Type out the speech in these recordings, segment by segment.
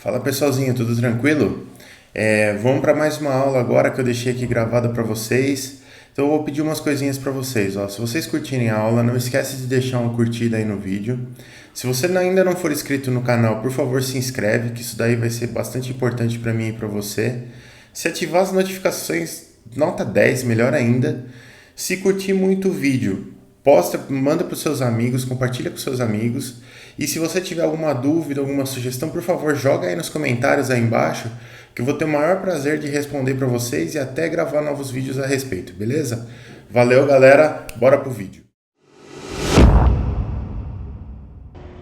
Fala pessoalzinho, tudo tranquilo? Vamos para mais uma aula agora que eu deixei aqui gravada para vocês. Então eu vou pedir umas coisinhas para vocês. Ó. Se vocês curtirem a aula, não esquece de deixar uma curtida aí no vídeo. Se você ainda não for inscrito no canal, por favor se inscreve, que isso daí vai ser bastante importante para mim e para você. Se ativar as notificações, nota 10, melhor ainda. Se curtir muito o vídeo, posta, manda para os seus amigos, compartilha com seus amigos. E se você tiver alguma dúvida, alguma sugestão, por favor, joga aí nos comentários aí embaixo, que eu vou ter o maior prazer de responder para vocês e até gravar novos vídeos a respeito, beleza? Valeu, galera, bora pro vídeo.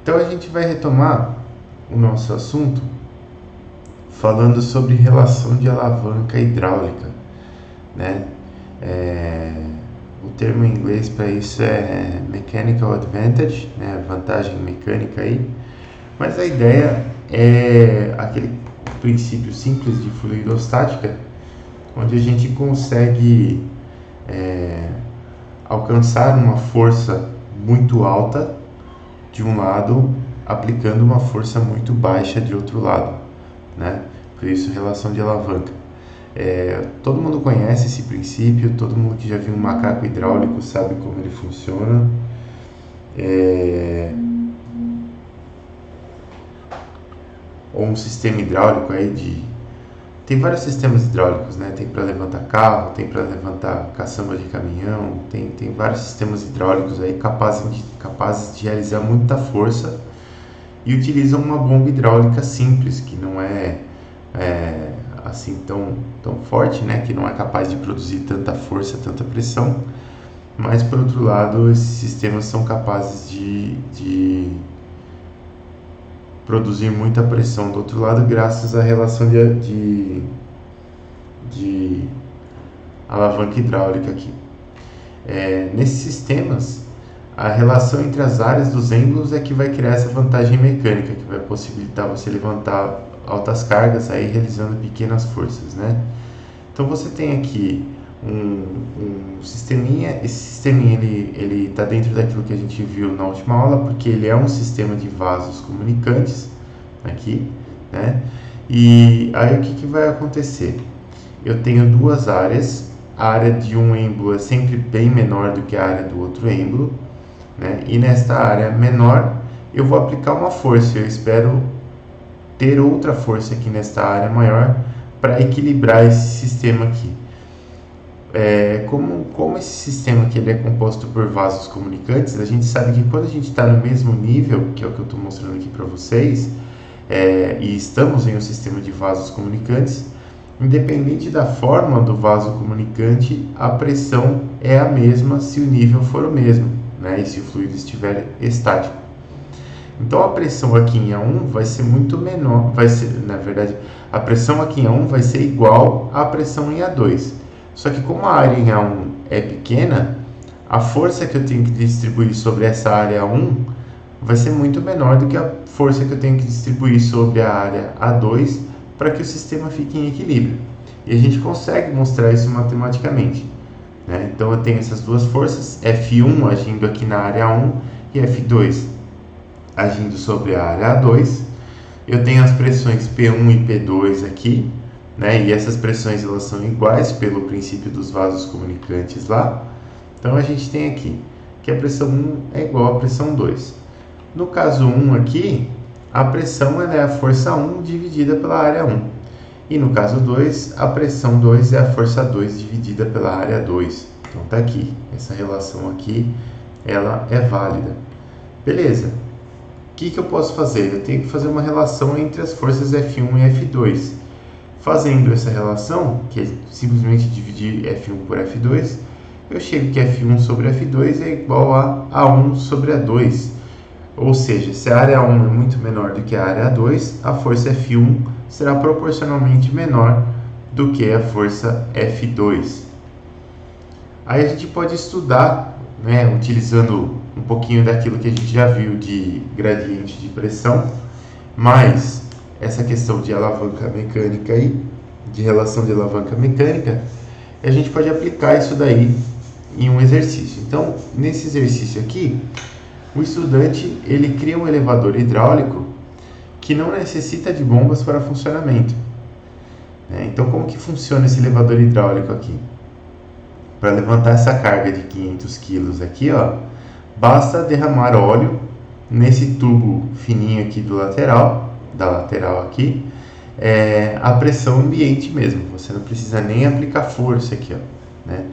Então a gente vai retomar o nosso assunto falando sobre relação de alavanca hidráulica, né? O termo em inglês para isso é mechanical advantage, né? Vantagem mecânica aí. Mas a ideia é aquele princípio simples de fluidostática, onde a gente consegue alcançar uma força muito alta de um lado, aplicando uma força muito baixa de outro lado, né? Por isso, relação de alavanca. Todo mundo conhece esse princípio, todo mundo que já viu um macaco hidráulico sabe como ele funciona. Ou um sistema hidráulico aí tem vários sistemas hidráulicos, né? Tem para levantar carro, tem para levantar caçamba de caminhão, tem vários sistemas hidráulicos aí capazes de realizar muita força e utilizam uma bomba hidráulica simples, que não é assim tão forte, né? Que não é capaz de produzir tanta força, tanta pressão, mas por outro lado esses sistemas são capazes de produzir muita pressão do outro lado graças à relação de alavanca hidráulica aqui. Nesses sistemas, a relação entre as áreas dos êmbolos é que vai criar essa vantagem mecânica, que vai possibilitar você levantar altas cargas aí realizando pequenas forças, né? Então você tem aqui um sisteminha. Esse sisteminha ele está dentro daquilo que a gente viu na última aula, porque ele é um sistema de vasos comunicantes aqui, né? E aí o que vai acontecer? Eu tenho duas áreas. A área de um êmbolo é sempre bem menor do que a área do outro êmbolo, né? E nesta área menor eu vou aplicar uma força. Eu espero ter outra força aqui nesta área maior para equilibrar esse sistema aqui. Como esse sistema aqui ele é composto por vasos comunicantes, a gente sabe que quando a gente está no mesmo nível, que é o que eu estou mostrando aqui para vocês, e estamos em um sistema de vasos comunicantes, independente da forma do vaso comunicante, a pressão é a mesma se o nível for o mesmo, né? E se o fluido estiver estático. Então a pressão aqui em A1 vai ser muito menor, na verdade, a pressão aqui em A1 vai ser igual à pressão em A2. Só que como a área em A1 é pequena, a força que eu tenho que distribuir sobre essa área A1 vai ser muito menor do que a força que eu tenho que distribuir sobre a área A2 para que o sistema fique em equilíbrio. E a gente consegue mostrar isso matematicamente, né? Então eu tenho essas duas forças, F1 agindo aqui na área A1 e F2 agindo sobre a área A2. Eu tenho as pressões P1 e P2 aqui, né? E essas pressões elas são iguais pelo princípio dos vasos comunicantes lá. Então a gente tem aqui que a pressão 1 é igual à pressão 2. No caso 1 aqui, a pressão ela é a força 1 dividida pela área 1. E no caso 2, a pressão 2 é a força 2 dividida pela área 2. Então tá aqui, essa relação aqui, ela é válida. Beleza. O que eu posso fazer? Eu tenho que fazer uma relação entre as forças F1 e F2. Fazendo essa relação, que é simplesmente dividir F1 por F2, eu chego que F1 sobre F2 é igual a A1 sobre A2. Ou seja, se a área 1 é muito menor do que a área 2, a força F1 será proporcionalmente menor do que a força F2. Aí a gente pode estudar, né, utilizando um pouquinho daquilo que a gente já viu de gradiente de pressão, mas essa questão de alavanca mecânica aí, de relação de alavanca mecânica, a gente pode aplicar isso daí em um exercício. Então, nesse exercício aqui, o estudante ele cria um elevador hidráulico que não necessita de bombas para funcionamento. Então, como que funciona esse elevador hidráulico aqui? Para levantar essa carga de 500 kg aqui, ó, basta derramar óleo nesse tubo fininho aqui da lateral aqui, a pressão ambiente mesmo. Você não precisa nem aplicar força aqui, ó, né?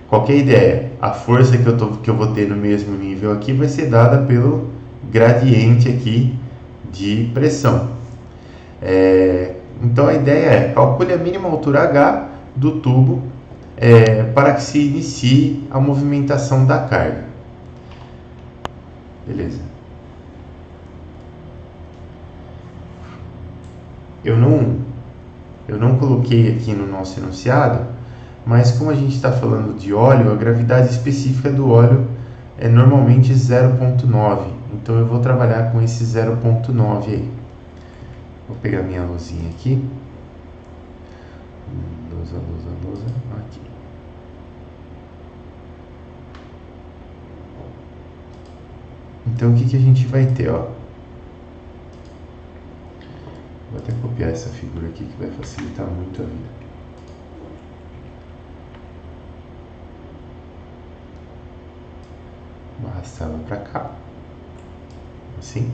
Qualquer ideia, a força que eu vou ter no mesmo nível aqui vai ser dada pelo gradiente aqui de pressão. Então a ideia é calcule a mínima altura H do tubo para que se inicie a movimentação da carga. Beleza. Eu não coloquei aqui no nosso enunciado, mas como a gente está falando de óleo, a gravidade específica do óleo é normalmente 0,9. Então eu vou trabalhar com esse 0,9 aí. Vou pegar minha luzinha aqui. Lusa. Aqui. Então o que a gente vai ter, ó? Vou até copiar essa figura aqui que vai facilitar muito a vida. Vou arrastar ela para cá. Assim.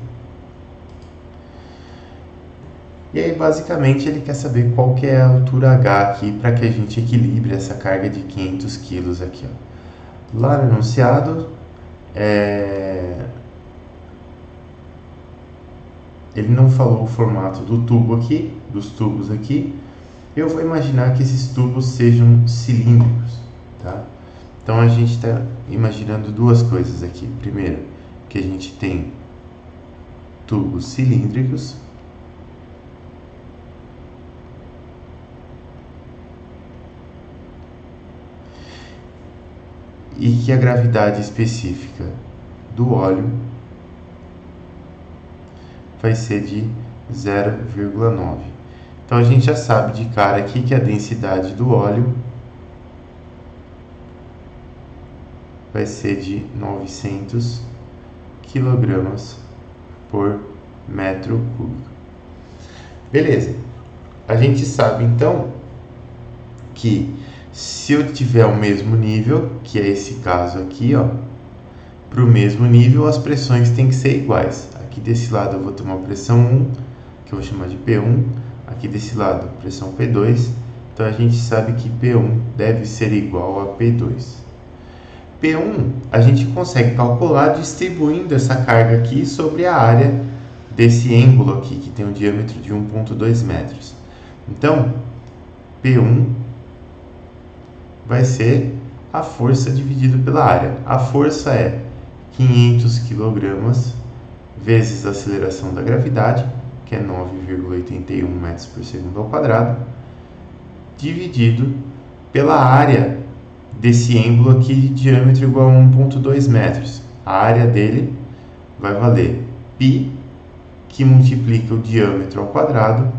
E aí, basicamente, ele quer saber qual que é a altura H aqui para que a gente equilibre essa carga de 500 kg aqui, ó. Lá no enunciado, ele não falou o formato do tubo aqui, dos tubos aqui. Eu vou imaginar que esses tubos sejam cilíndricos, tá? Então a gente está imaginando duas coisas aqui. Primeiro, que a gente tem tubos cilíndricos. E que a gravidade específica do óleo vai ser de 0,9. Então a gente já sabe de cara aqui que a densidade do óleo vai ser de 900 kg por metro cúbico. Beleza. A gente sabe então que se eu tiver o mesmo nível, que é esse caso aqui, ó, para o mesmo nível as pressões têm que ser iguais. Aqui desse lado eu vou ter uma pressão 1, que eu vou chamar de P1. Aqui desse lado, pressão P2. Então a gente sabe que P1 deve ser igual a P2. P1 a gente consegue calcular distribuindo essa carga aqui sobre a área desse êmbulo aqui, que tem um diâmetro de 1,2 metros. Então, P1 vai ser a força dividido pela área. A força é 500 kg vezes a aceleração da gravidade, que é 9,81 metros por segundo ao quadrado, dividido pela área desse êmbulo aqui de diâmetro igual a 1,2 metros. A área dele vai valer π, que multiplica o diâmetro ao quadrado,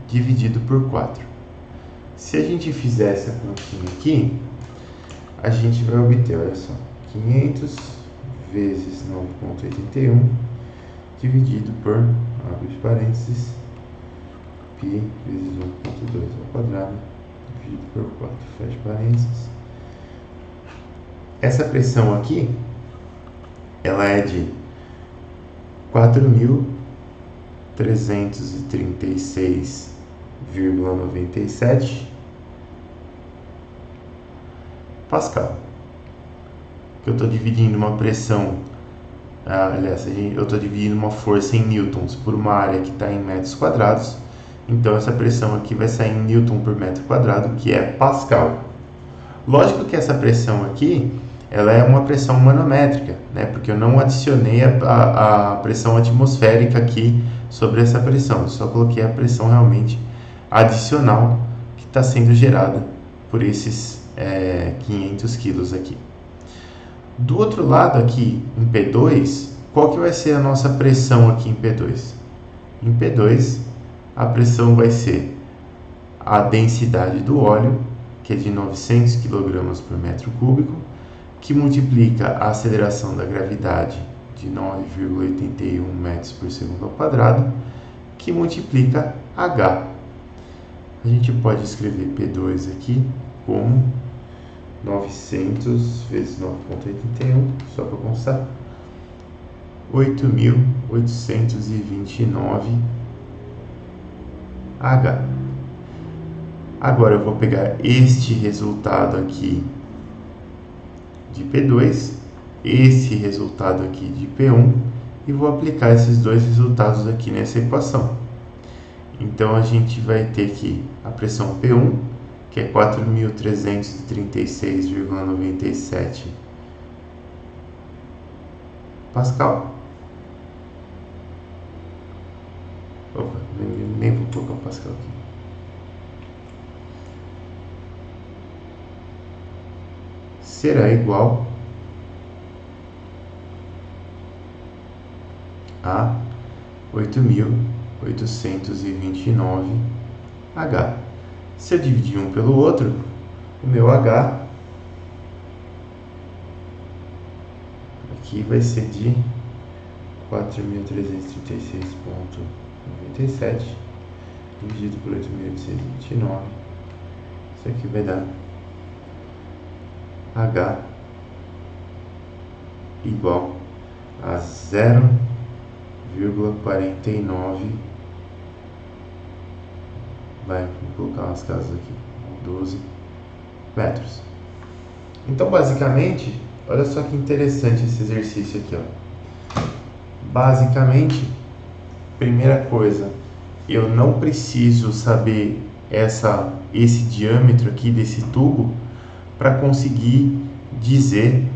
dividido por 4. Se a gente fizer essa continha aqui, a gente vai obter, olha só, 500 vezes 9,81 dividido por, abre parênteses, π vezes 1,2 ao quadrado, dividido por 4, fecha parênteses. Essa pressão aqui, ela é de 4.336,97 Pascal. Que eu estou dividindo uma pressão, eu estou dividindo uma força em newtons por uma área que está em metros quadrados. Então essa pressão aqui vai sair em newton por metro quadrado, que é pascal. Lógico que essa pressão aqui, ela é uma pressão manométrica, né? Porque eu não adicionei a pressão atmosférica aqui sobre essa pressão. Eu só coloquei a pressão realmente adicional que está sendo gerada por esses 500 quilos aqui. Do outro lado aqui, em P2, qual que vai ser a nossa pressão aqui em P2? Em P2, a pressão vai ser a densidade do óleo, que é de 900 kg por metro cúbico, que multiplica a aceleração da gravidade de 9,81 metros por segundo ao quadrado, que multiplica H. A gente pode escrever P2 aqui como 900 vezes 9,81, só para constar, 8.829 H. Agora eu vou pegar este resultado aqui de P2, esse resultado aqui de P1 e vou aplicar esses dois resultados aqui nessa equação. Então a gente vai ter que a pressão P1, que é 4.336,97 Pascal. Opa, nem vou colocar o Pascal aqui. Será igual a 8.829 H. Se eu dividir um pelo outro, o meu H aqui vai ser de 4.336,97 dividido por 8.829. Isso aqui vai dar H igual a 0,49, vou colocar umas casas aqui, 12 metros. Então, basicamente, olha só que interessante esse exercício aqui, ó. Basicamente, primeira coisa, eu não preciso saber esse diâmetro aqui desse tubo para conseguir dizer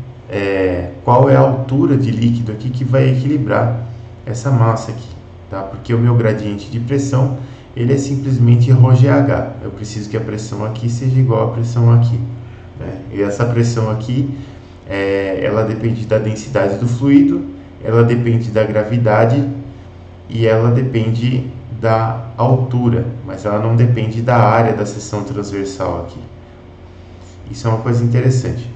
qual é a altura de líquido aqui que vai equilibrar essa massa aqui, tá? Porque o meu gradiente de pressão ele é simplesmente ρgH. Eu preciso que a pressão aqui seja igual à pressão aqui, né? E essa pressão aqui, ela depende da densidade do fluido, ela depende da gravidade e ela depende da altura, mas ela não depende da área da seção transversal aqui. Isso é uma coisa interessante.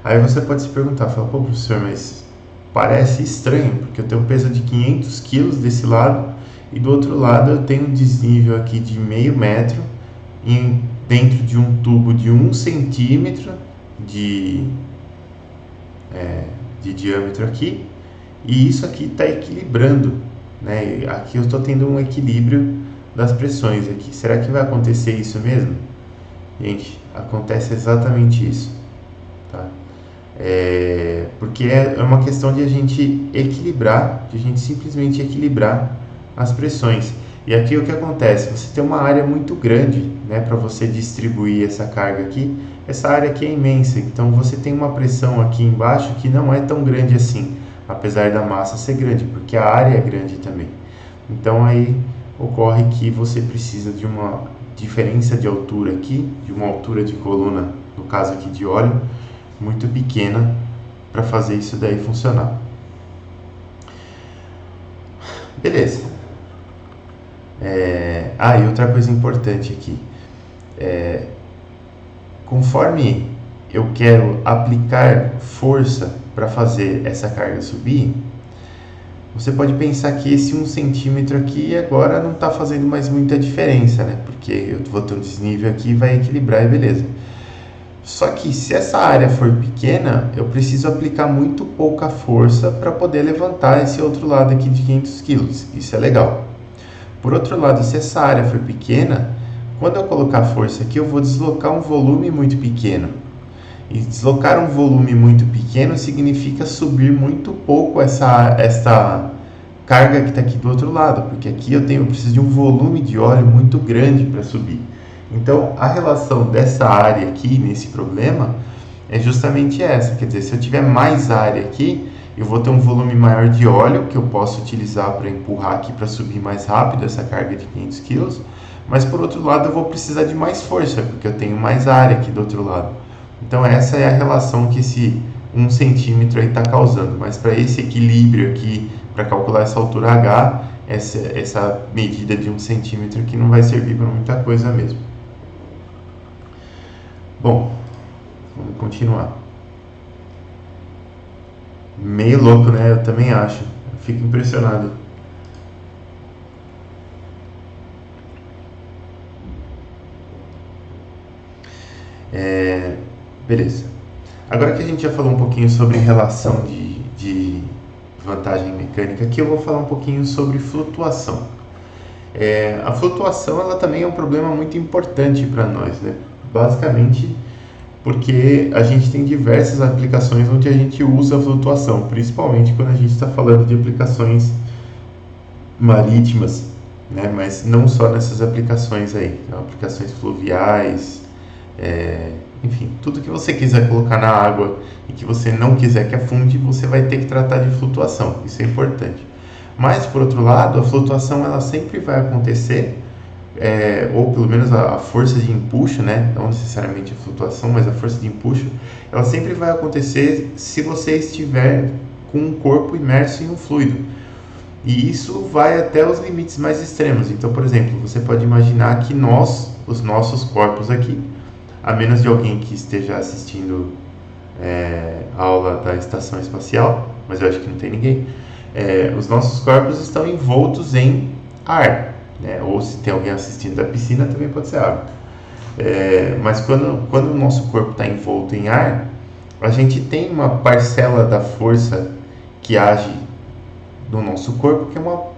Aí você pode se perguntar, pô, professor, mas parece estranho, porque eu tenho um peso de 500 kg desse lado e do outro lado eu tenho um desnível aqui de meio metro dentro de um tubo de 1 centímetro de diâmetro aqui, e isso aqui está equilibrando, né? Aqui eu estou tendo um equilíbrio das pressões aqui. Será que vai acontecer isso mesmo? Gente, acontece exatamente isso, tá? Porque é uma questão de a gente equilibrar, de a gente simplesmente equilibrar as pressões. E aqui o que acontece? Você tem uma área muito grande, né, para você distribuir essa carga aqui. Essa área aqui é imensa, então você tem uma pressão aqui embaixo que não é tão grande assim, apesar da massa ser grande, porque a área é grande também. Então aí ocorre que você precisa de uma diferença de altura aqui, de uma altura de coluna, no caso aqui de óleo, muito pequena para fazer isso daí funcionar. Beleza. E outra coisa importante aqui, conforme eu quero aplicar força para fazer essa carga subir, você pode pensar que esse 1 centímetro aqui agora não está fazendo mais muita diferença, né? Porque eu vou ter um desnível aqui e vai equilibrar e beleza. Só que se essa área for pequena, eu preciso aplicar muito pouca força para poder levantar esse outro lado aqui de 500 kg. Isso é legal. Por outro lado, se essa área for pequena, quando eu colocar força aqui, eu vou deslocar um volume muito pequeno. E deslocar um volume muito pequeno significa subir muito pouco essa carga que está aqui do outro lado, porque aqui eu preciso de um volume de óleo muito grande para subir. Então, a relação dessa área aqui, nesse problema, é justamente essa. Quer dizer, se eu tiver mais área aqui, eu vou ter um volume maior de óleo, que eu posso utilizar para empurrar aqui para subir mais rápido essa carga de 500 kg. Mas, por outro lado, eu vou precisar de mais força, porque eu tenho mais área aqui do outro lado. Então, essa é a relação que esse 1 centímetro aí está causando. Mas, para esse equilíbrio aqui, para calcular essa altura H, essa medida de 1 centímetro aqui não vai servir para muita coisa mesmo. Bom, vamos continuar. Meio louco, né? Eu também acho. Eu fico impressionado. É, beleza. Agora que a gente já falou um pouquinho sobre relação de vantagem mecânica, aqui eu vou falar um pouquinho sobre flutuação. A flutuação ela também é um problema muito importante para nós, né? Basicamente porque a gente tem diversas aplicações onde a gente usa a flutuação, principalmente quando a gente está falando de aplicações marítimas, né? Mas não só nessas aplicações aí, então, aplicações fluviais, enfim, tudo que você quiser colocar na água e que você não quiser que afunde, você vai ter que tratar de flutuação, isso é importante. Mas, por outro lado, a flutuação ela sempre vai acontecer, ou pelo menos a força de empuxo, né? Não necessariamente a flutuação, mas a força de empuxo, ela sempre vai acontecer se você estiver com um corpo imerso em um fluido. E isso vai até os limites mais extremos. Então, por exemplo, você pode imaginar que nós, os nossos corpos aqui, a menos de alguém que esteja assistindo a aula da estação espacial, mas eu acho que não tem ninguém, os nossos corpos estão envoltos em ar, né? Ou se tem alguém assistindo da piscina, também pode ser água. Mas quando o nosso corpo está envolto em ar, a gente tem uma parcela da força que age no nosso corpo,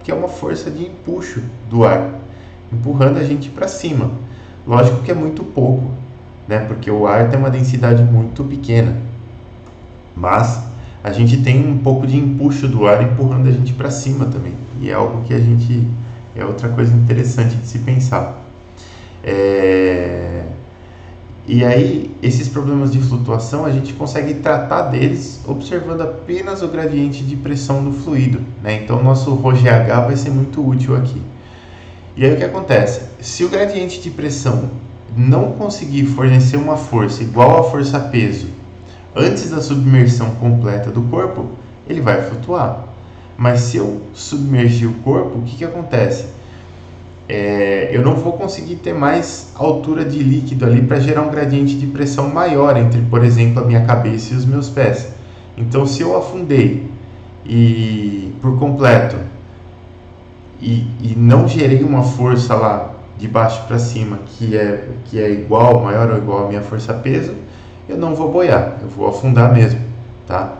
que é uma força de empuxo do ar, empurrando a gente para cima. Lógico que é muito pouco, né? Porque o ar tem uma densidade muito pequena, mas a gente tem um pouco de empuxo do ar empurrando a gente para cima também, e é algo que é outra coisa interessante de se pensar. E aí, esses problemas de flutuação, a gente consegue tratar deles observando apenas o gradiente de pressão do fluido, né? Então, o nosso ρGH vai ser muito útil aqui. E aí, o que acontece? Se o gradiente de pressão não conseguir fornecer uma força igual à força-peso antes da submersão completa do corpo, ele vai flutuar. Mas se eu submergir o corpo, o que acontece? Eu não vou conseguir ter mais altura de líquido ali para gerar um gradiente de pressão maior entre, por exemplo, a minha cabeça e os meus pés. Então, se eu afundei por completo e não gerei uma força lá de baixo para cima que é igual, maior ou igual à minha força-peso, eu não vou boiar, eu vou afundar mesmo, tá?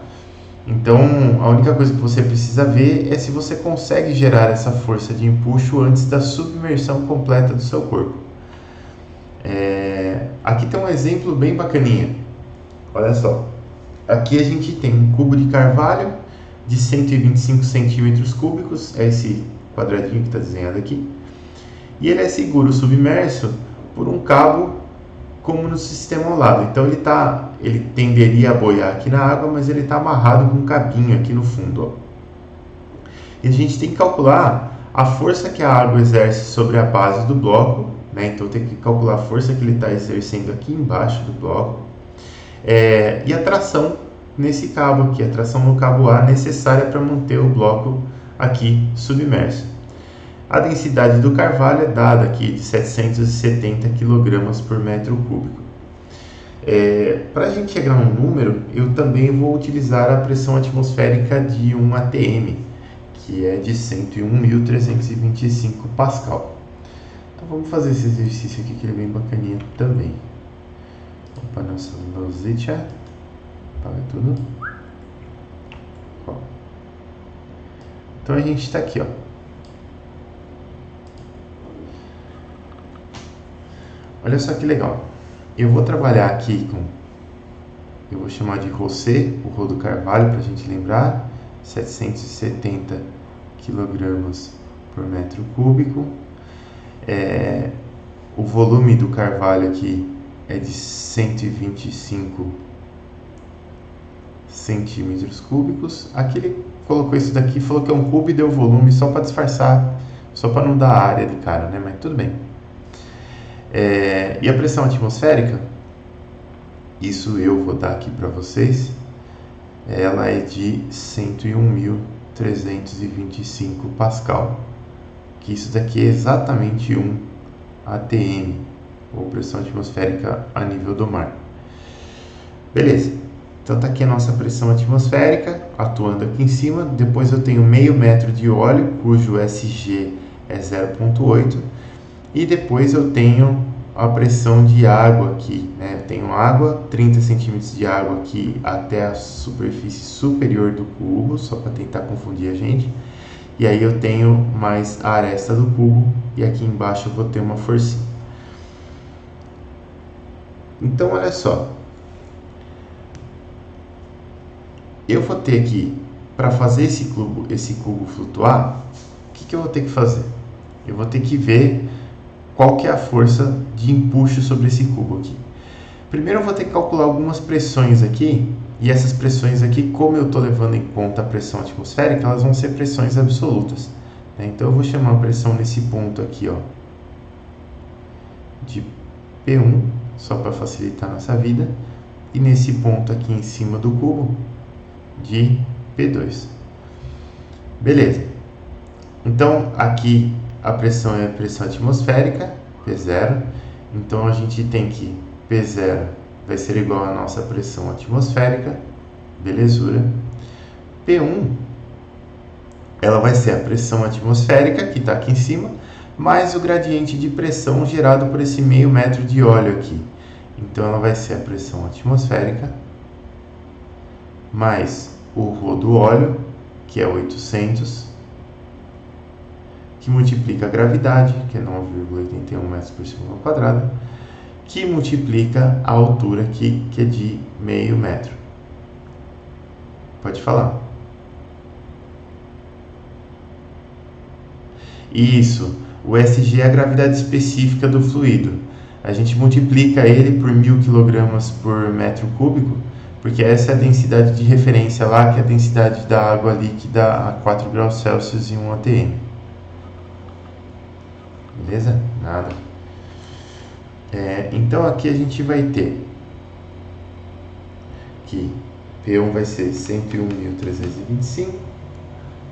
Então, a única coisa que você precisa ver é se você consegue gerar essa força de empuxo antes da submersão completa do seu corpo. Aqui tem um exemplo bem bacaninha. Olha só. Aqui a gente tem um cubo de carvalho de 125 centímetros cúbicos, é esse quadradinho que está desenhado aqui. E ele é seguro submerso por um cabo como no sistema ao lado. Então ele tenderia a boiar aqui na água, mas ele está amarrado com um cabinho aqui no fundo. Ó. E a gente tem que calcular a força que a água exerce sobre a base do bloco, né? Então tem que calcular a força que ele está exercendo aqui embaixo do bloco, e a tração nesse cabo aqui, a tração no cabo A necessária para manter o bloco aqui submerso. A densidade do carvalho é dada aqui de 770 kg por metro cúbico. Para a gente chegar a um número, eu também vou utilizar a pressão atmosférica de um ATM, que é de 101.325 Pascal. Então vamos fazer esse exercício aqui que ele é bem bacaninha também. Opa, nossa luzinha, apaga tudo. Ó. Então a gente está aqui, ó. Olha só que legal. Eu vou trabalhar aqui eu vou chamar de ρC, o rho do carvalho, para a gente lembrar, 770 kg por metro cúbico. O volume do carvalho aqui é de 125 centímetros cúbicos. Aqui ele colocou isso daqui, falou que é um cubo e deu volume só para disfarçar, só para não dar área de cara, né? Mas tudo bem. E a pressão atmosférica, isso eu vou dar aqui para vocês, ela é de 101.325 Pascal, que isso daqui é exatamente um ATM, ou pressão atmosférica a nível do mar. Beleza. Então tá aqui a nossa pressão atmosférica atuando aqui em cima. Depois eu tenho meio metro de óleo, cujo SG é 0,8. E depois eu tenho a pressão de água aqui, né? Eu tenho água, 30 centímetros de água aqui até a superfície superior do cubo, só para tentar confundir a gente. E aí eu tenho mais a aresta do cubo e aqui embaixo eu vou ter uma forcinha. Então olha só, eu vou ter aqui, para fazer esse cubo flutuar, o que eu vou ter que fazer? Eu vou ter que ver qual que é a força de empuxo sobre esse cubo aqui. Primeiro eu vou ter que calcular algumas pressões aqui, e essas pressões aqui, como eu estou levando em conta a pressão atmosférica, elas vão ser pressões absolutas, né? Então eu vou chamar a pressão nesse ponto aqui, ó, de P1, só para facilitar a nossa vida, e nesse ponto aqui em cima do cubo, de P2. Beleza. Então aqui a pressão é a pressão atmosférica, P0. Então a gente tem que P0 vai ser igual à nossa pressão atmosférica, belezura. P1, ela vai ser a pressão atmosférica, que está aqui em cima, mais o gradiente de pressão gerado por esse meio metro de óleo aqui. Então ela vai ser a pressão atmosférica, mais o ρ do óleo, que é 800, que multiplica a gravidade, que é 9,81 metros por segundo ao quadrado, que multiplica a altura aqui, que é de meio metro. Pode falar. Isso, o SG é a gravidade específica do fluido. A gente multiplica ele por 1000 kg por metro cúbico, porque essa é a densidade de referência lá, que é a densidade da água líquida a 4 graus Celsius e 1 atm. Beleza? Nada. Então aqui a gente vai ter que P1 vai ser 101.325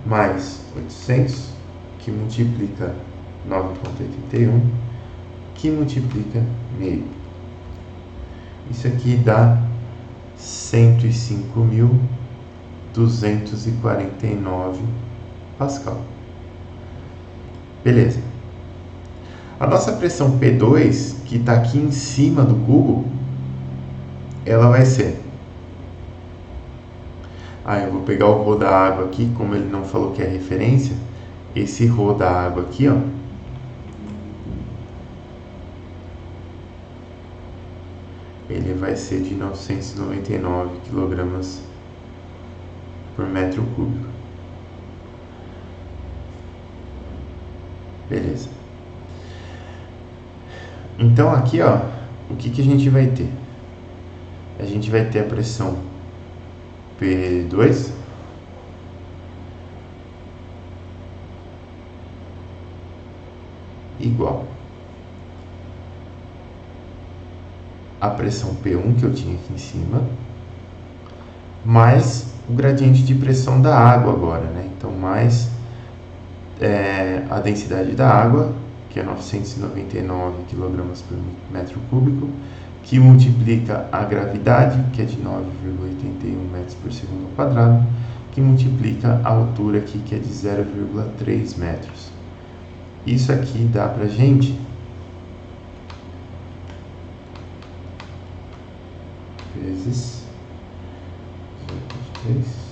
mais 800, que multiplica 9,81, que multiplica meio. Isso aqui dá 105.249 Pascal. Beleza. A nossa pressão P2, que está aqui em cima do cubo, ela vai ser... eu vou pegar o ρ da água aqui, como ele não falou que é referência, esse ρ da água aqui, ó, ele vai ser de 999 kg por metro cúbico. Beleza. Então aqui, ó, o que a gente vai ter? A gente vai ter a pressão P2 igual a pressão P1 que eu tinha aqui em cima, mais o gradiente de pressão da água agora, né? Então, mais a densidade da água, que é 999 kg por metro cúbico, que multiplica a gravidade, que é de 9,81 metros por segundo ao quadrado, que multiplica a altura aqui, que é de 0,3 metros. Isso aqui dá pra gente vezes 0,3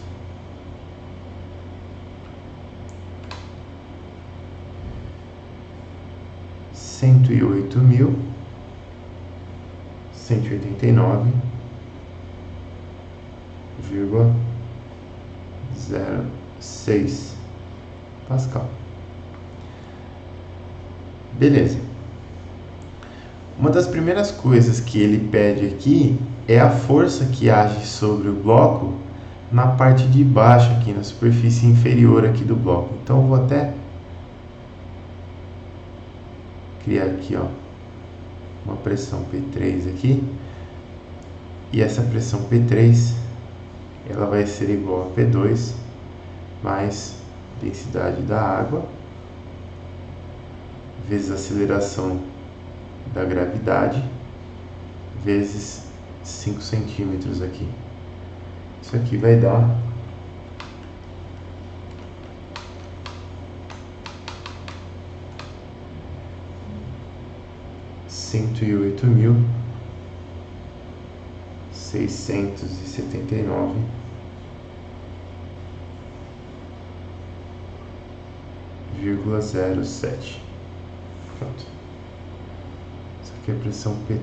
108.189,06 Pascal. Beleza. Uma das primeiras coisas que ele pede aqui é a força que age sobre o bloco na parte de baixo aqui, na superfície inferior aqui do bloco. Então eu vou até criar aqui, ó, uma pressão P3 aqui, e essa pressão P3 ela vai ser igual a P2 mais densidade da água vezes a aceleração da gravidade vezes 5 centímetros aqui. Isso aqui vai dar 108.679,07. Pronto. Isso aqui é a pressão P3.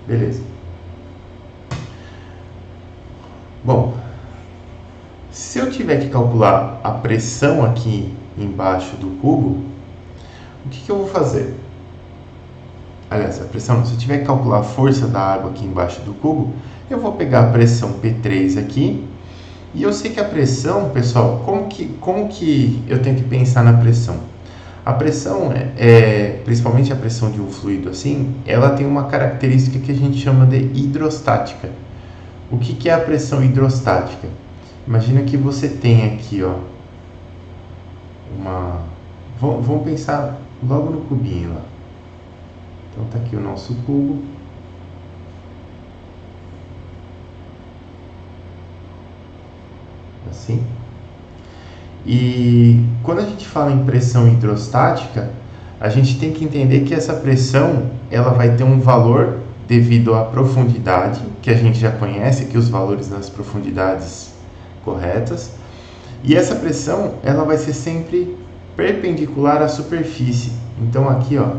Beleza. Bom, se eu tiver que calcular a pressão aqui embaixo do cubo, o que eu vou fazer? Aliás, a pressão, se eu tiver que calcular a força da água aqui embaixo do cubo, eu vou pegar a pressão P3 aqui, e eu sei que a pressão, pessoal, como que eu tenho que pensar na pressão? A pressão, principalmente a pressão de um fluido assim, ela tem uma característica que a gente chama de hidrostática. O que é a pressão hidrostática? Imagina que você tem aqui, ó, vamos pensar logo no cubinho lá. Então tá aqui o nosso cubo. Assim. E quando a gente fala em pressão hidrostática, a gente tem que entender que essa pressão ela vai ter um valor devido à profundidade, que a gente já conhece aqui os valores das profundidades corretas. E essa pressão ela vai ser sempre perpendicular à superfície. Então aqui, ó,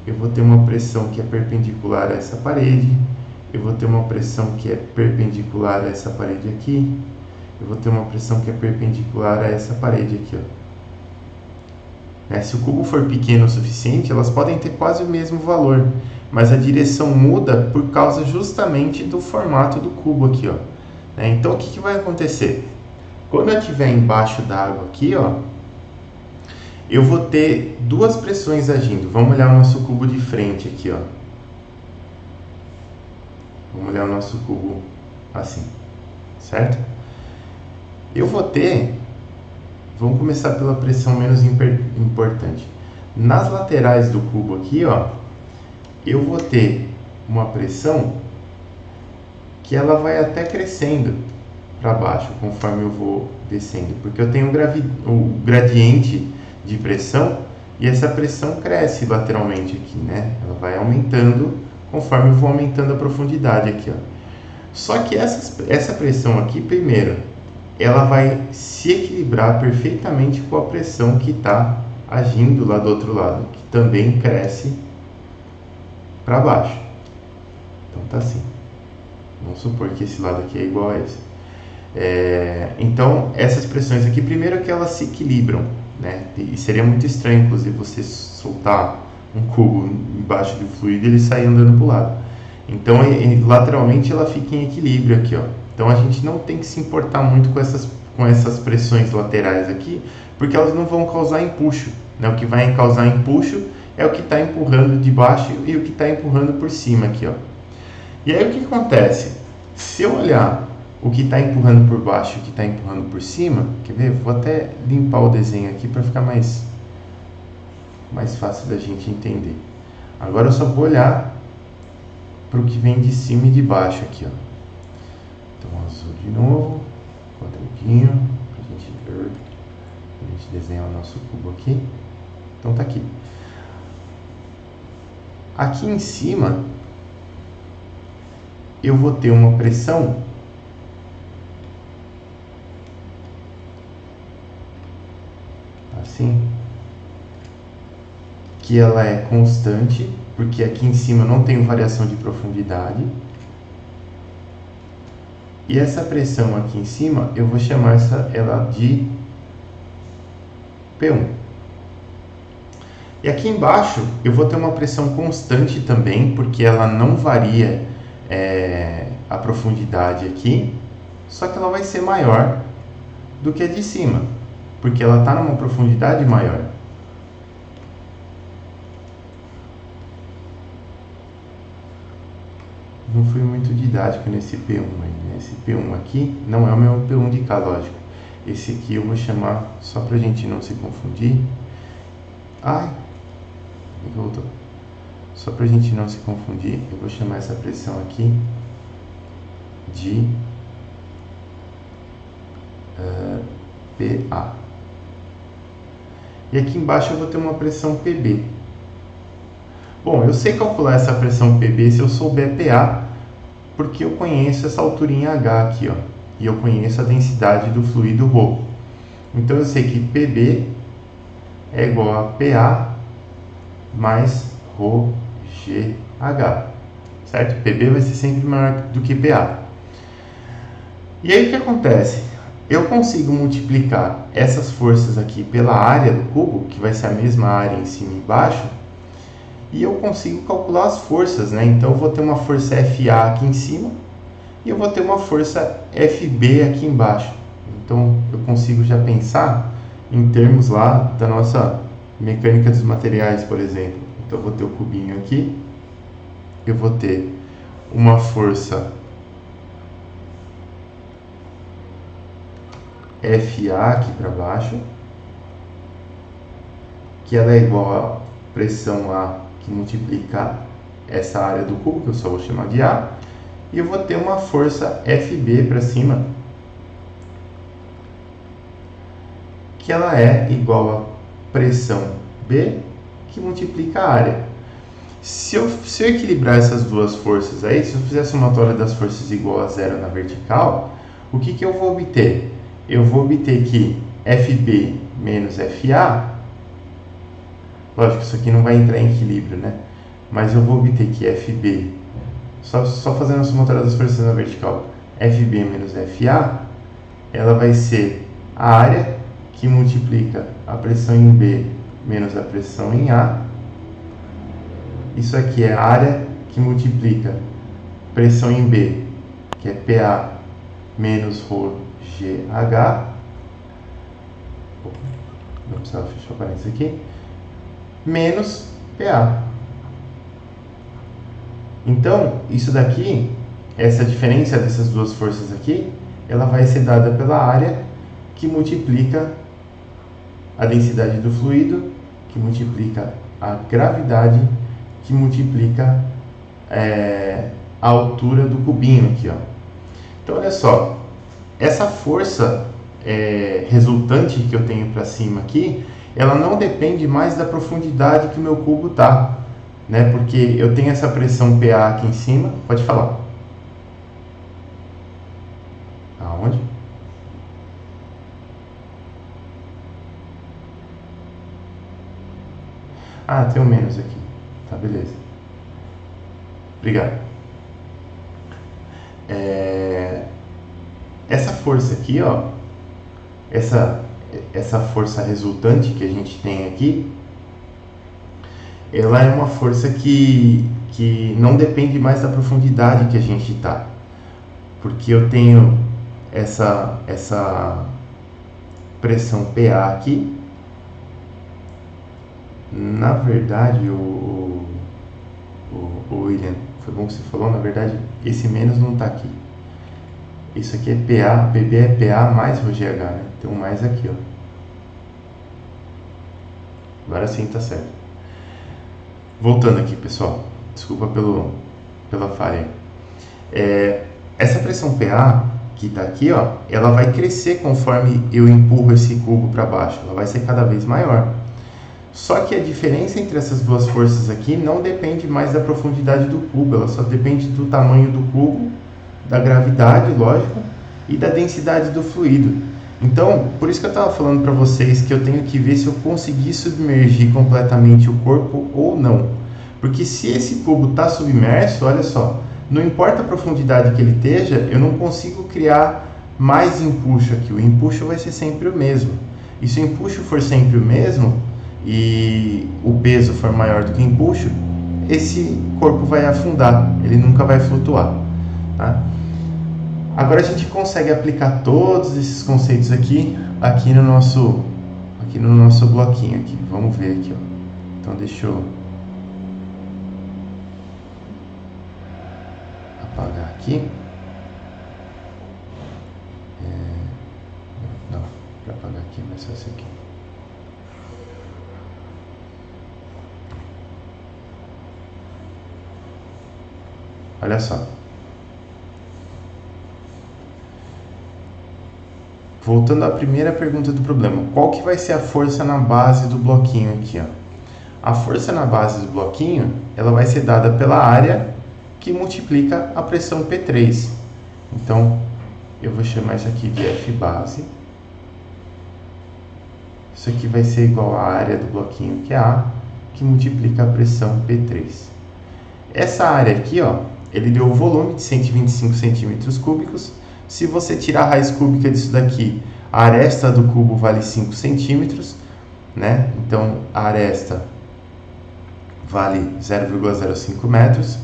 eu vou ter uma pressão que é perpendicular a essa parede, eu vou ter uma pressão que é perpendicular a essa parede aqui, eu vou ter uma pressão que é perpendicular a essa parede aqui, ó. Se o cubo for pequeno o suficiente, elas podem ter quase o mesmo valor, mas a direção muda por causa justamente do formato do cubo aqui, ó. Então o que vai acontecer? Quando eu estiver embaixo d'água aqui, ó, eu vou ter duas pressões agindo. Vamos olhar o nosso cubo de frente aqui, ó. Vamos olhar o nosso cubo assim, certo? Eu vou ter, vamos começar pela pressão menos importante. Nas laterais do cubo aqui, ó, eu vou ter uma pressão que ela vai até crescendo para baixo conforme eu vou descendo, porque eu tenho o gradiente de pressão e essa pressão cresce lateralmente aqui, né? Ela vai aumentando conforme eu vou aumentando a profundidade aqui, ó. Só que essa pressão aqui, primeiro, ela vai se equilibrar perfeitamente com a pressão que está agindo lá do outro lado, que também cresce para baixo. Então tá assim. Vamos supor que esse lado aqui é igual a esse. Então essas pressões aqui, primeiro que elas se equilibram, né? E seria muito estranho, inclusive, você soltar um cubo embaixo do fluido e ele sair andando para o lado. Então lateralmente ela fica em equilíbrio aqui, ó. Então a gente não tem que se importar muito com essas pressões laterais aqui, porque elas não vão causar empuxo, né? O que vai causar empuxo é o que está empurrando de baixo e o que está empurrando por cima aqui, ó. E aí o que acontece? Se eu olhar o que está empurrando por baixo e o que está empurrando por cima, quer ver? Vou até limpar o desenho aqui para ficar mais fácil da gente entender. Agora eu só vou olhar para o que vem de cima e de baixo aqui, ó. Então azul de novo, quadradinho, para a gente ver, a gente desenhar o nosso cubo aqui. Então tá aqui. Aqui em cima eu vou ter uma pressão assim, que ela é constante, porque aqui em cima eu não tenho variação de profundidade. E essa pressão aqui em cima, eu vou chamar ela de P1. E aqui embaixo, eu vou ter uma pressão constante também, porque ela não varia a profundidade aqui, só que ela vai ser maior do que a de cima, porque ela está numa profundidade maior. Não fui muito didático nesse P1 aí, né? Esse P1 aqui não é o meu P1 de K, lógico. Esse aqui eu vou chamar, só pra gente não se confundir. Ai, voltou. Só pra gente não se confundir, eu vou chamar essa pressão aqui de PA. E aqui embaixo eu vou ter uma pressão PB. Bom, eu sei calcular essa pressão PB se eu souber PA, porque eu conheço essa alturinha H aqui, ó, e eu conheço a densidade do fluido ρ. Então eu sei que PB é igual a PA mais ρGH, certo? PB vai ser sempre maior do que PA. E aí o que acontece? Eu consigo multiplicar essas forças aqui pela área do cubo, que vai ser a mesma área em cima e embaixo, e eu consigo calcular as forças, né? Então eu vou ter uma força FA aqui em cima e eu vou ter uma força FB aqui embaixo. Então eu consigo já pensar em termos lá da nossa mecânica dos materiais, por exemplo. Então eu vou ter o cubinho aqui, eu vou ter uma força FA aqui para baixo, que ela é igual a pressão A que multiplica essa área do cubo, que eu só vou chamar de A, e eu vou ter uma força FB para cima, que ela é igual a pressão B que multiplica a área. Se eu equilibrar essas duas forças aí, se eu fizer a somatória das forças igual a zero na vertical, o que eu vou obter? Eu vou obter que FB menos FA, lógico que isso aqui não vai entrar em equilíbrio, né? Mas eu vou obter que FB, só fazendo a somatória das forças na vertical, FB menos FA, ela vai ser a área que multiplica a pressão em B menos a pressão em A. Isso aqui é a área que multiplica pressão em B, que é PA menos ρGH. Não precisava fechar o parênteses aqui. Menos PA. Então, isso daqui, essa diferença dessas duas forças aqui, ela vai ser dada pela área que multiplica a densidade do fluido, que multiplica a gravidade, que multiplica a altura do cubinho aqui, ó. Então, olha só, essa força resultante que eu tenho para cima aqui, ela não depende mais da profundidade que o meu cubo tá, né? Porque eu tenho essa pressão PA aqui em cima. Pode falar. Aonde? Ah, tem um menos aqui. Tá, beleza. Obrigado. Essa força aqui, ó, essa força resultante que a gente tem aqui, ela é uma força que não depende mais da profundidade que a gente está, porque eu tenho essa pressão PA aqui. Na verdade, o William, foi bom que você falou, na verdade esse menos não está aqui. Isso aqui é PA, PB é PA mais ρGH, né? Tem um mais aqui, ó. Agora sim tá certo. Voltando aqui, pessoal. Desculpa pela falha. Essa pressão PA que está aqui, ó, ela vai crescer conforme eu empurro esse cubo para baixo. Ela vai ser cada vez maior. Só que a diferença entre essas duas forças aqui não depende mais da profundidade do cubo. Ela só depende do tamanho do cubo, da gravidade, lógico, e da densidade do fluido. Então, por isso que eu estava falando para vocês que eu tenho que ver se eu consegui submergir completamente o corpo ou não. Porque se esse cubo está submerso, olha só, não importa a profundidade que ele esteja, eu não consigo criar mais empuxo aqui. O empuxo vai ser sempre o mesmo. E se o empuxo for sempre o mesmo e o peso for maior do que o empuxo, esse corpo vai afundar, ele nunca vai flutuar, tá? Agora a gente consegue aplicar todos esses conceitos aqui no nosso bloquinho aqui. Vamos ver aqui, ó. Então deixa eu apagar aqui. Não, para apagar aqui é mais fácil aqui. Olha só. voltando à primeira pergunta do problema, qual que vai ser a força na base do bloquinho aqui, ó? A força na base do bloquinho, ela vai ser dada pela área que multiplica a pressão P3. Então, eu vou chamar isso aqui de F base. Isso aqui vai ser igual à área do bloquinho, que é A, que multiplica a pressão P3. Essa área aqui, ó, ele deu o volume de 125 centímetros cúbicos. Se você tirar a raiz cúbica disso daqui, a aresta do cubo vale 5 centímetros, né? Então, a aresta vale 0,05 metros.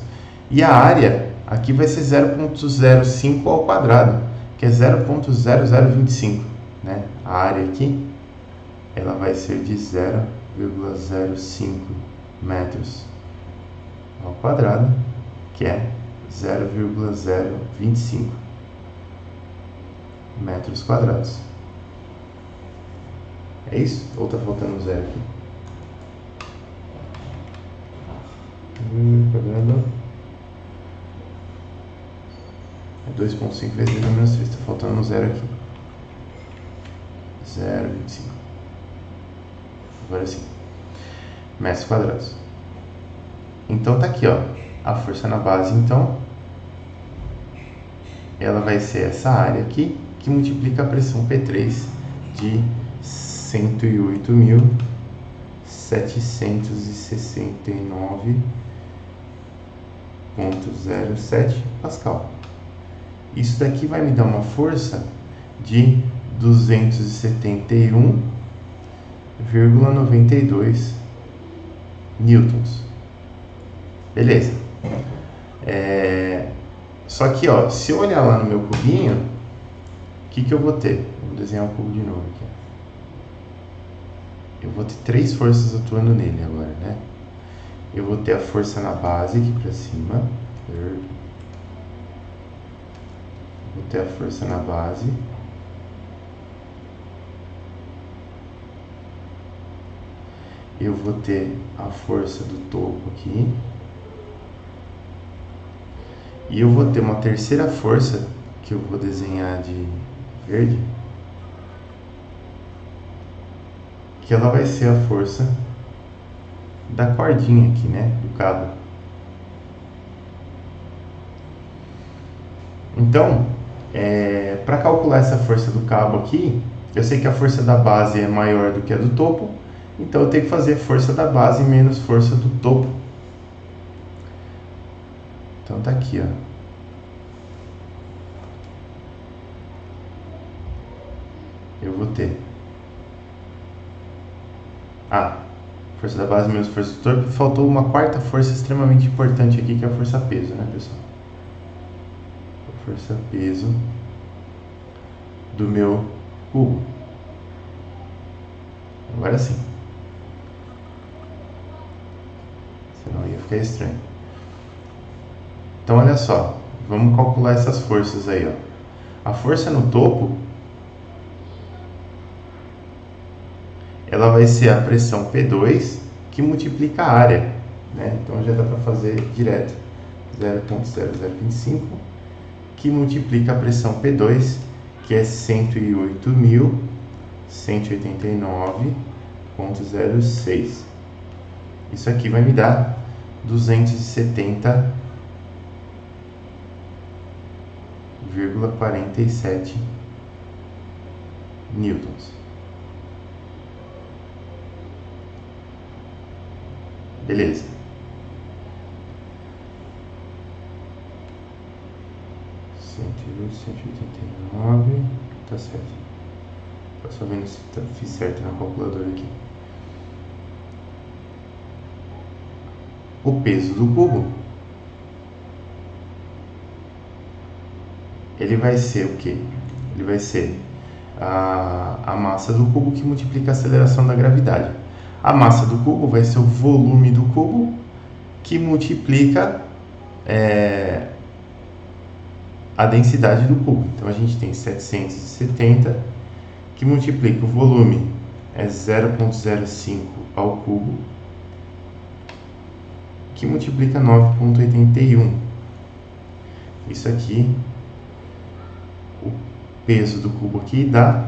E a área aqui vai ser 0,05 ao quadrado, que é 0,0025, né? A área aqui, ela vai ser de 0,05 metros ao quadrado, que é 0,025 metros quadrados. É isso? Ou tá faltando um zero aqui? Quadrado é 2,5 vezes 10 a menos 3. Tá faltando um zero aqui. 0,25. Agora sim. Metros quadrados. Então tá aqui, ó. A força na base, então, ela vai ser essa área aqui, que multiplica a pressão P3 de 108.769,07 Pascal. Isso daqui vai me dar uma força de 271,92 newtons. Beleza. Só que, ó, se eu olhar lá no meu cubinho, o que eu vou ter? Vou desenhar o cubo de novo aqui. Eu vou ter três forças atuando nele agora, né? Eu vou ter a força na base aqui pra cima. Vou ter a força na base. Eu vou ter a força do topo aqui. E eu vou ter uma terceira força, que eu vou desenhar de verde, que ela vai ser a força da cordinha aqui, né, do cabo. Então, para calcular essa força do cabo aqui, eu sei que a força da base é maior do que a do topo, então eu tenho que fazer força da base menos força do topo. Então tá aqui, ó. Eu vou ter força da base menos força do topo. Faltou uma quarta força extremamente importante aqui, que é a força peso, né, pessoal? A força peso do meu cubo. Agora sim. Senão ia ficar estranho. Então, olha só, vamos calcular essas forças aí, ó. A força no topo, ela vai ser a pressão P2 que multiplica a área, né? Então já dá para fazer direto. 0,0025 que multiplica a pressão P2, que é 108.189,06. Isso aqui vai me dar 270,47 newtons. Beleza. $108,189, tá certo. Tô só vendo se fiz certo na calculadora aqui. O peso do cubo, ele vai ser o quê? Ele vai ser a massa do cubo que multiplica a aceleração da gravidade. A massa do cubo vai ser o volume do cubo que multiplica a densidade do cubo. Então a gente tem 770 que multiplica o volume, é 0,05 ao cubo, que multiplica 9,81. Isso aqui, o peso do cubo aqui dá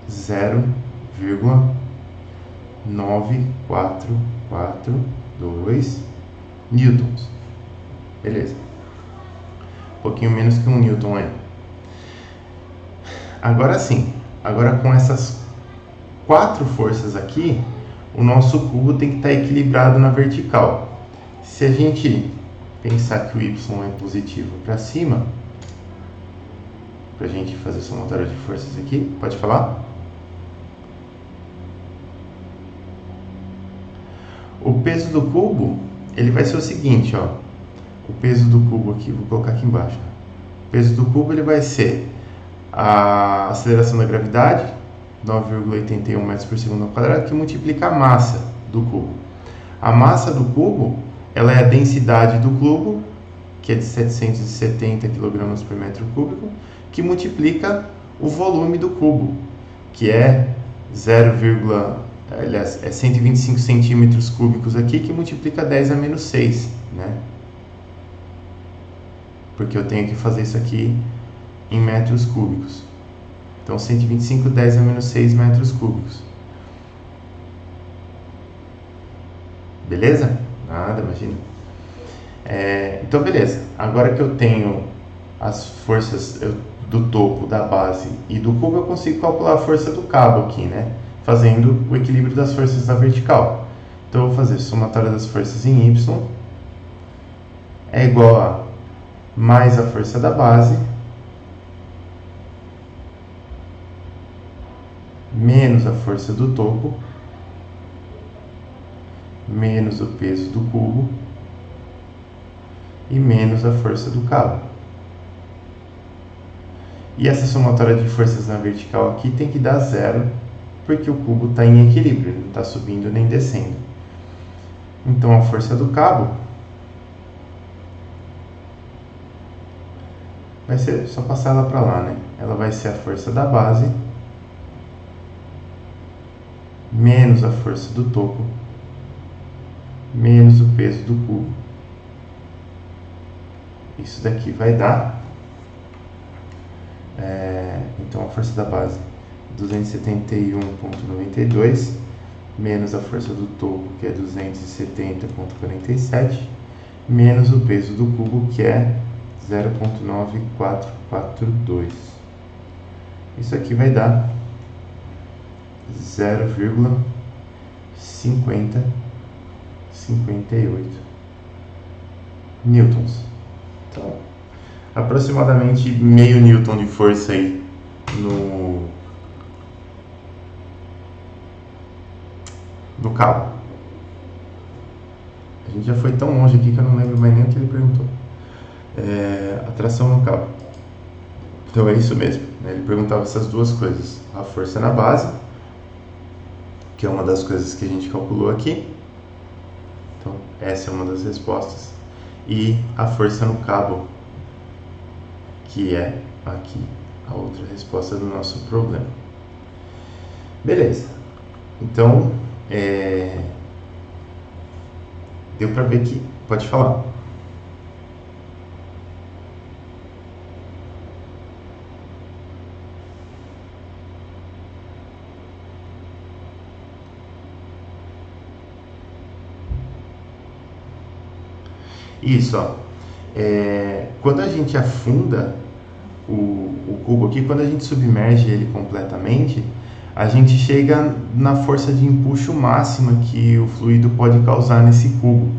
0,9442 newtons. Beleza. Um pouquinho menos que 1 newton aí. Agora sim, agora com essas 4 forças aqui, o nosso cubo tem que estar equilibrado na vertical. Se a gente pensar que o y é positivo para cima, para a gente fazer somatória de forças aqui, pode falar? O peso do cubo, ele vai ser o seguinte, ó. O peso do cubo aqui, vou colocar aqui embaixo. O peso do cubo, ele vai ser a aceleração da gravidade, 9,81 metros por segundo ao quadrado, que multiplica a massa do cubo. A massa do cubo, ela é a densidade do cubo, que é de 770 kg por metro cúbico, que multiplica o volume do cubo, que é 125 centímetros cúbicos aqui, que multiplica 10 a menos 6, né? Porque eu tenho que fazer isso aqui em metros cúbicos. Então, 125, 10 a menos 6 metros cúbicos. Beleza? Nada, imagina. Então, beleza. Agora que eu tenho as forças do topo, da base e do cubo, eu consigo calcular a força do cabo aqui, né? Fazendo o equilíbrio das forças na vertical. Então, eu vou fazer somatória das forças em Y é igual a mais a força da base menos a força do topo menos o peso do cubo e menos a força do cabo. E essa somatória de forças na vertical aqui tem que dar zero, porque o cubo está em equilíbrio, ele não está subindo nem descendo. Então a força do cabo vai ser só passar ela para lá, né? Ela vai ser a força da base menos a força do topo menos o peso do cubo. Isso daqui vai dar, então a força da base 271,92 menos a força do topo, que é 270,47 menos o peso do cubo, que é 0,9442. Isso aqui vai dar 0,5058 newtons. Então, aproximadamente meio newton de força aí no cabo. A gente já foi tão longe aqui que eu não lembro mais nem o que ele perguntou. Atração no cabo. Então é isso mesmo, né? Ele perguntava essas duas coisas: a força na base, que é uma das coisas que a gente calculou aqui. Então essa é uma das respostas. E a força no cabo, que é aqui a outra resposta do nosso problema. Beleza. Então deu para ver que pode falar. Isso, ó. Quando a gente afunda o cubo aqui, quando a gente submerge ele completamente, a gente chega na força de empuxo máxima que o fluido pode causar nesse cubo,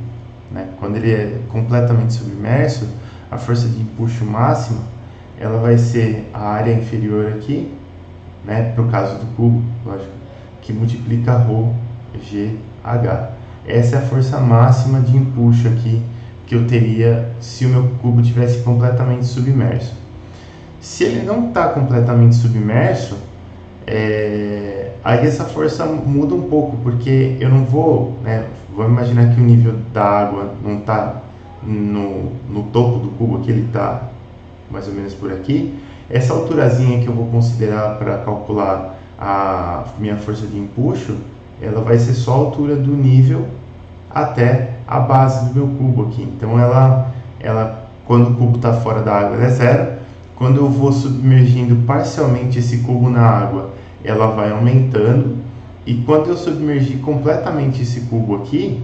né? Quando ele é completamente submerso, a força de empuxo máxima, ela vai ser a área inferior aqui, né, para o caso do cubo, lógico, que multiplica ρ GH. Essa é a força máxima de empuxo aqui que eu teria se o meu cubo tivesse completamente submerso. Se ele não está completamente submerso, aí essa força muda um pouco, porque eu não vou, né, vamos imaginar que o nível da água não está no topo do cubo, aqui ele está mais ou menos por aqui. Essa alturazinha que eu vou considerar para calcular a minha força de empuxo, ela vai ser só a altura do nível até a base do meu cubo aqui. Então ela quando o cubo está fora da água, ela é zero. Quando eu vou submergindo parcialmente esse cubo na água, ela vai aumentando, e quando eu submergir completamente esse cubo aqui,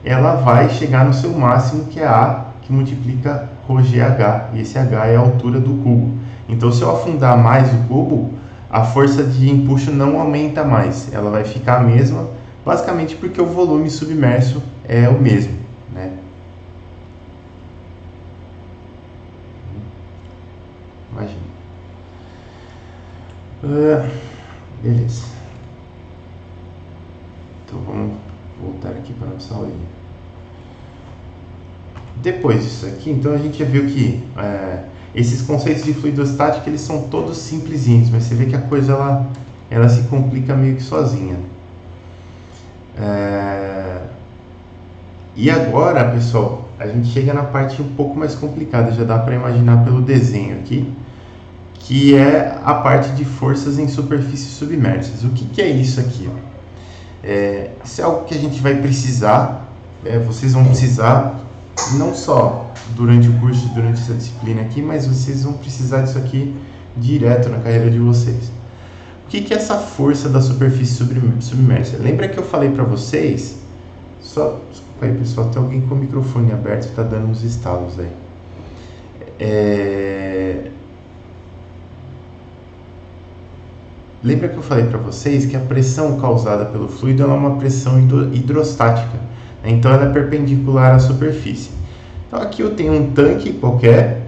ela vai chegar no seu máximo, que é A, que multiplica ρgh, e esse H é a altura do cubo. Então, se eu afundar mais o cubo, a força de empuxo não aumenta mais, ela vai ficar a mesma, basicamente porque o volume submerso é o mesmo, né? Imagina. Beleza. Então vamos voltar aqui para a nossa aulinha. Depois disso aqui, então a gente já viu que esses conceitos de fluidostática, eles são todos simplesinhos, mas você vê que a coisa ela se complica meio que sozinha. E agora, pessoal, a gente chega na parte um pouco mais complicada, já dá para imaginar pelo desenho aqui, que é a parte de forças em superfícies submersas. O que é isso aqui? Isso é algo que a gente vai precisar, vocês vão precisar, não só durante o curso, durante essa disciplina aqui, mas vocês vão precisar disso aqui direto na carreira de vocês. O que é essa força da superfície submersa? Lembra que eu falei para vocês, desculpa aí pessoal, tem alguém com o microfone aberto que está dando uns estalos aí. Lembra que eu falei para vocês que a pressão causada pelo fluido é uma pressão hidrostática, né? Então ela é perpendicular à superfície. Então aqui eu tenho um tanque qualquer,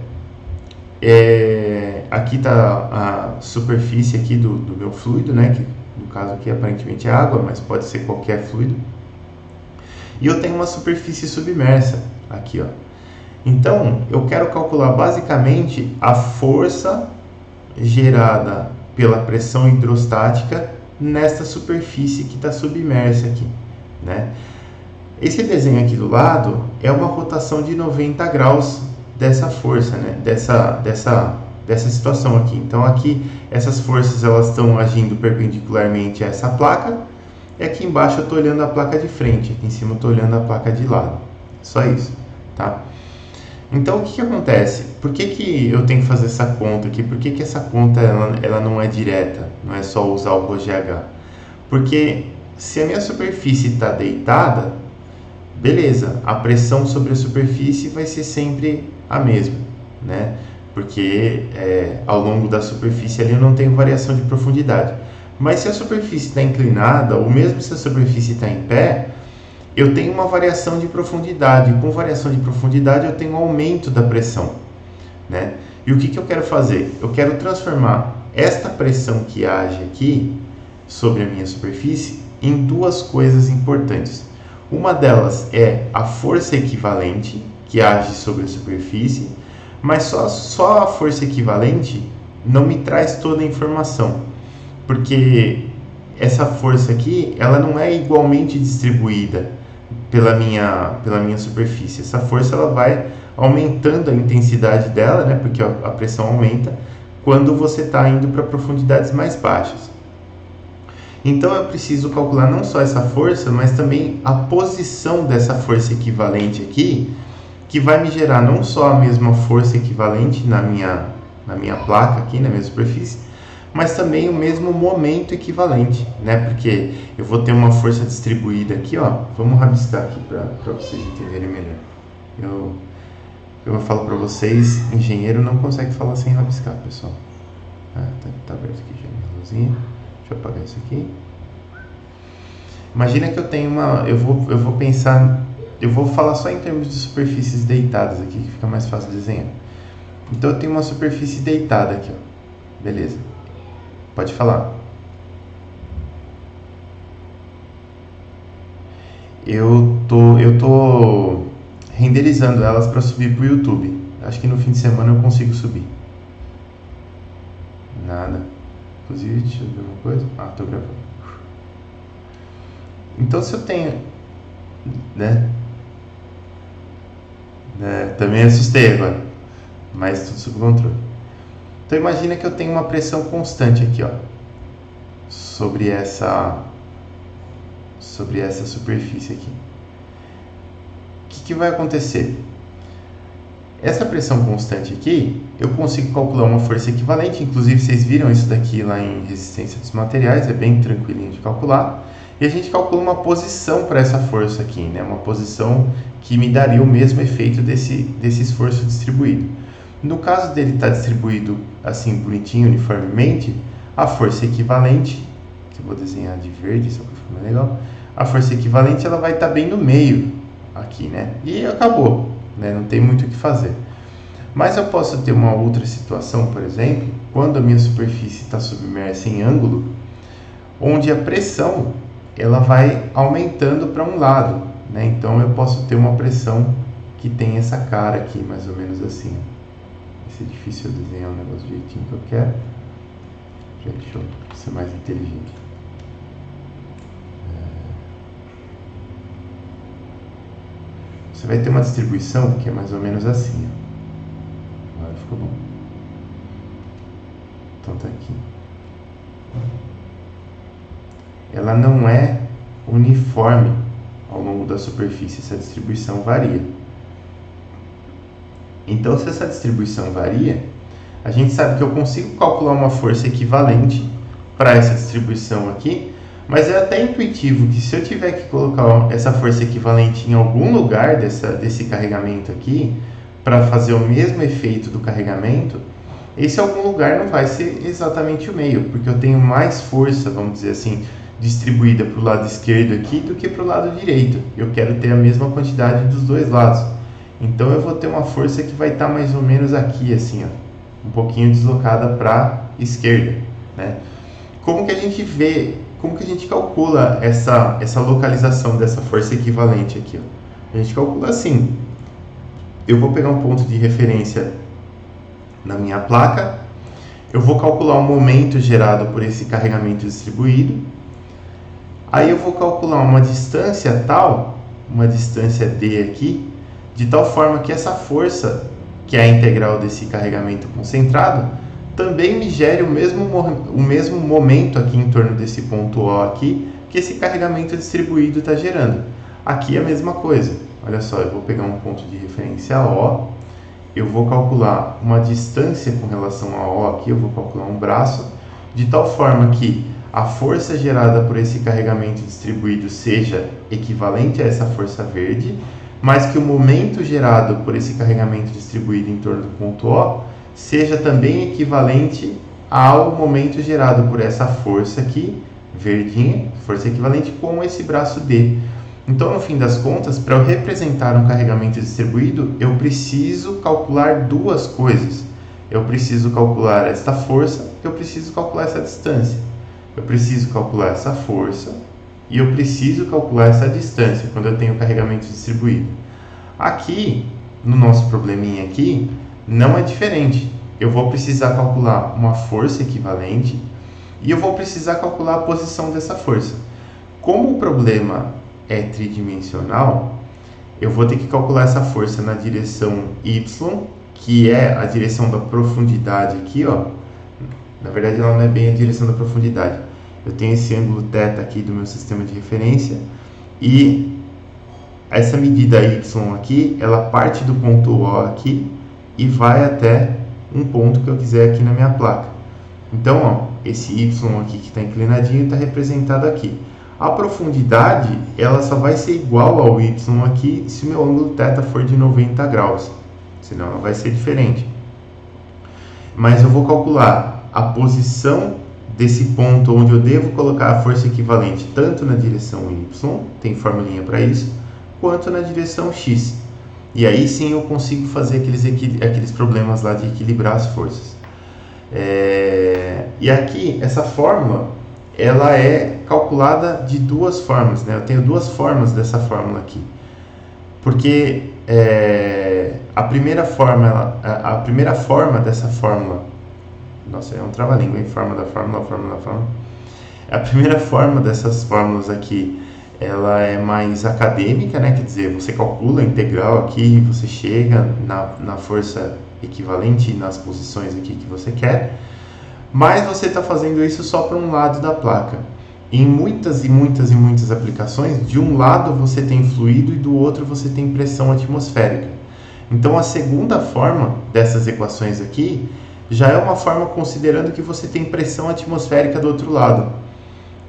aqui está a superfície aqui do meu fluido, né? Que no caso aqui aparentemente é água, mas pode ser qualquer fluido. E eu tenho uma superfície submersa aqui, ó. Então eu quero calcular basicamente a força gerada pela pressão hidrostática nesta superfície que está submersa aqui, né? Esse desenho aqui do lado é uma rotação de 90 graus dessa força, né? Dessa situação aqui. Então aqui essas forças elas estão agindo perpendicularmente a essa placa, e aqui embaixo eu estou olhando a placa de frente, aqui em cima eu estou olhando a placa de lado. Só isso, tá? Então, o que acontece? Por que eu tenho que fazer essa conta aqui? Por que essa conta ela não é direta? Não é só usar o ρgh? Porque se a minha superfície está deitada, beleza, a pressão sobre a superfície vai ser sempre a mesma, né? Porque ao longo da superfície ali eu não tenho variação de profundidade. Mas se a superfície está inclinada, ou mesmo se a superfície está em pé, eu tenho uma variação de profundidade. Com variação de profundidade eu tenho um aumento da pressão, né? E o que eu quero fazer? Eu quero transformar esta pressão que age aqui sobre a minha superfície em duas coisas importantes. Uma delas é a força equivalente que age sobre a superfície, mas só a força equivalente não me traz toda a informação, porque essa força aqui ela não é igualmente distribuída pela minha superfície. Essa força ela vai aumentando a intensidade dela, né, porque a pressão aumenta quando você está indo para profundidades mais baixas. Então eu preciso calcular não só essa força, mas também a posição dessa força equivalente aqui, que vai me gerar não só a mesma força equivalente na minha placa aqui, na minha superfície, mas também o mesmo momento equivalente, né? Porque eu vou ter uma força distribuída aqui, ó. Vamos rabiscar aqui para vocês entenderem melhor. Eu falo para vocês, engenheiro não consegue falar sem rabiscar, pessoal. Tá aberto aqui já minha luzinha. Deixa eu apagar isso aqui. Imagina que eu tenho eu vou pensar, eu vou falar só em termos de superfícies deitadas aqui, que fica mais fácil de desenhar. Então eu tenho uma superfície deitada aqui, ó. Beleza. Pode falar. Eu tô renderizando elas para subir para o YouTube. Acho que no fim de semana eu consigo subir. Nada. Inclusive, deixa eu ver uma coisa. Tô gravando. Então, se eu tenho, né? Também assustei agora, mas tudo sob controle. Então imagina que eu tenho uma pressão constante aqui, ó, sobre essa superfície aqui. O que vai acontecer? Essa pressão constante aqui, eu consigo calcular uma força equivalente, inclusive vocês viram isso daqui lá em resistência dos materiais, é bem tranquilinho de calcular. E a gente calcula uma posição para essa força aqui, né? Uma posição que me daria o mesmo efeito desse esforço distribuído. No caso dele estar distribuído assim, bonitinho, uniformemente, a força equivalente, que eu vou desenhar de verde, só para ficar mais legal, a força equivalente ela vai estar bem no meio aqui, né? E acabou, né? Não tem muito o que fazer. Mas eu posso ter uma outra situação, por exemplo, quando a minha superfície está submersa em ângulo, onde a pressão ela vai aumentando para um lado, né? Então eu posso ter uma pressão que tem essa cara aqui, mais ou menos assim. Vai ser difícil eu desenhar um negócio do jeitinho que eu quero. Deixa eu ser mais inteligente. Você vai ter uma distribuição que é mais ou menos assim. Agora ficou bom. Então tá aqui. Ela não é uniforme ao longo da superfície, essa distribuição varia. Então, se essa distribuição varia, a gente sabe que eu consigo calcular uma força equivalente para essa distribuição aqui, mas é até intuitivo que se eu tiver que colocar essa força equivalente em algum lugar desse carregamento aqui, para fazer o mesmo efeito do carregamento, esse algum lugar não vai ser exatamente o meio, porque eu tenho mais força, vamos dizer assim, distribuída para o lado esquerdo aqui do que para o lado direito. Eu quero ter a mesma quantidade dos dois lados. Então eu vou ter uma força que vai estar mais ou menos aqui, assim, ó, um pouquinho deslocada para a esquerda, né? Como que a gente vê, como que a gente calcula essa localização dessa força equivalente aqui, ó? A gente calcula assim. Eu vou pegar um ponto de referência na minha placa, eu vou calcular o momento gerado por esse carregamento distribuído, aí eu vou calcular uma distância tal, uma distância D aqui, de tal forma que essa força, que é a integral desse carregamento concentrado, também me gere o mesmo momento aqui em torno desse ponto O aqui, que esse carregamento distribuído está gerando. Aqui é a mesma coisa. Olha só, eu vou pegar um ponto de referência O, eu vou calcular uma distância com relação a O aqui, eu vou calcular um braço, de tal forma que a força gerada por esse carregamento distribuído seja equivalente a essa força verde, mas que o momento gerado por esse carregamento distribuído em torno do ponto O seja também equivalente ao momento gerado por essa força aqui, verdinha, força equivalente com esse braço D. Então, no fim das contas, para eu representar um carregamento distribuído, eu preciso calcular duas coisas. Eu preciso calcular esta força, eu preciso calcular essa distância. Eu preciso calcular essa força e eu preciso calcular essa distância quando eu tenho carregamento distribuído. Aqui, no nosso probleminha aqui, não é diferente. Eu vou precisar calcular uma força equivalente e eu vou precisar calcular a posição dessa força. Como o problema é tridimensional, eu vou ter que calcular essa força na direção Y, que é a direção da profundidade aqui, ó. Na verdade, ela não é bem a direção da profundidade. Eu tenho esse ângulo θ aqui do meu sistema de referência e essa medida Y aqui, ela parte do ponto O aqui e vai até um ponto que eu quiser aqui na minha placa. Então, ó, esse Y aqui que está inclinadinho está representado aqui. A profundidade, ela só vai ser igual ao Y aqui se o meu ângulo θ for de 90 graus, senão ela vai ser diferente. Mas eu vou calcular a posição desse ponto onde eu devo colocar a força equivalente tanto na direção Y, tem formulinha para isso, quanto na direção X. E aí sim eu consigo fazer aqueles problemas lá de equilibrar as forças. E aqui, essa fórmula, ela é calculada de duas formas, né? Eu tenho duas formas dessa fórmula aqui. Porque a primeira forma dessa fórmula, nossa, é um trava-língua, hein? Fórmula da fórmula. A primeira forma dessas fórmulas aqui, ela é mais acadêmica, né? Quer dizer, você calcula a integral aqui, você chega na força equivalente nas posições aqui que você quer, mas você está fazendo isso só para um lado da placa. Em muitas aplicações, de um lado você tem fluido e do outro você tem pressão atmosférica. Então a segunda forma dessas equações aqui já é uma forma considerando que você tem pressão atmosférica do outro lado.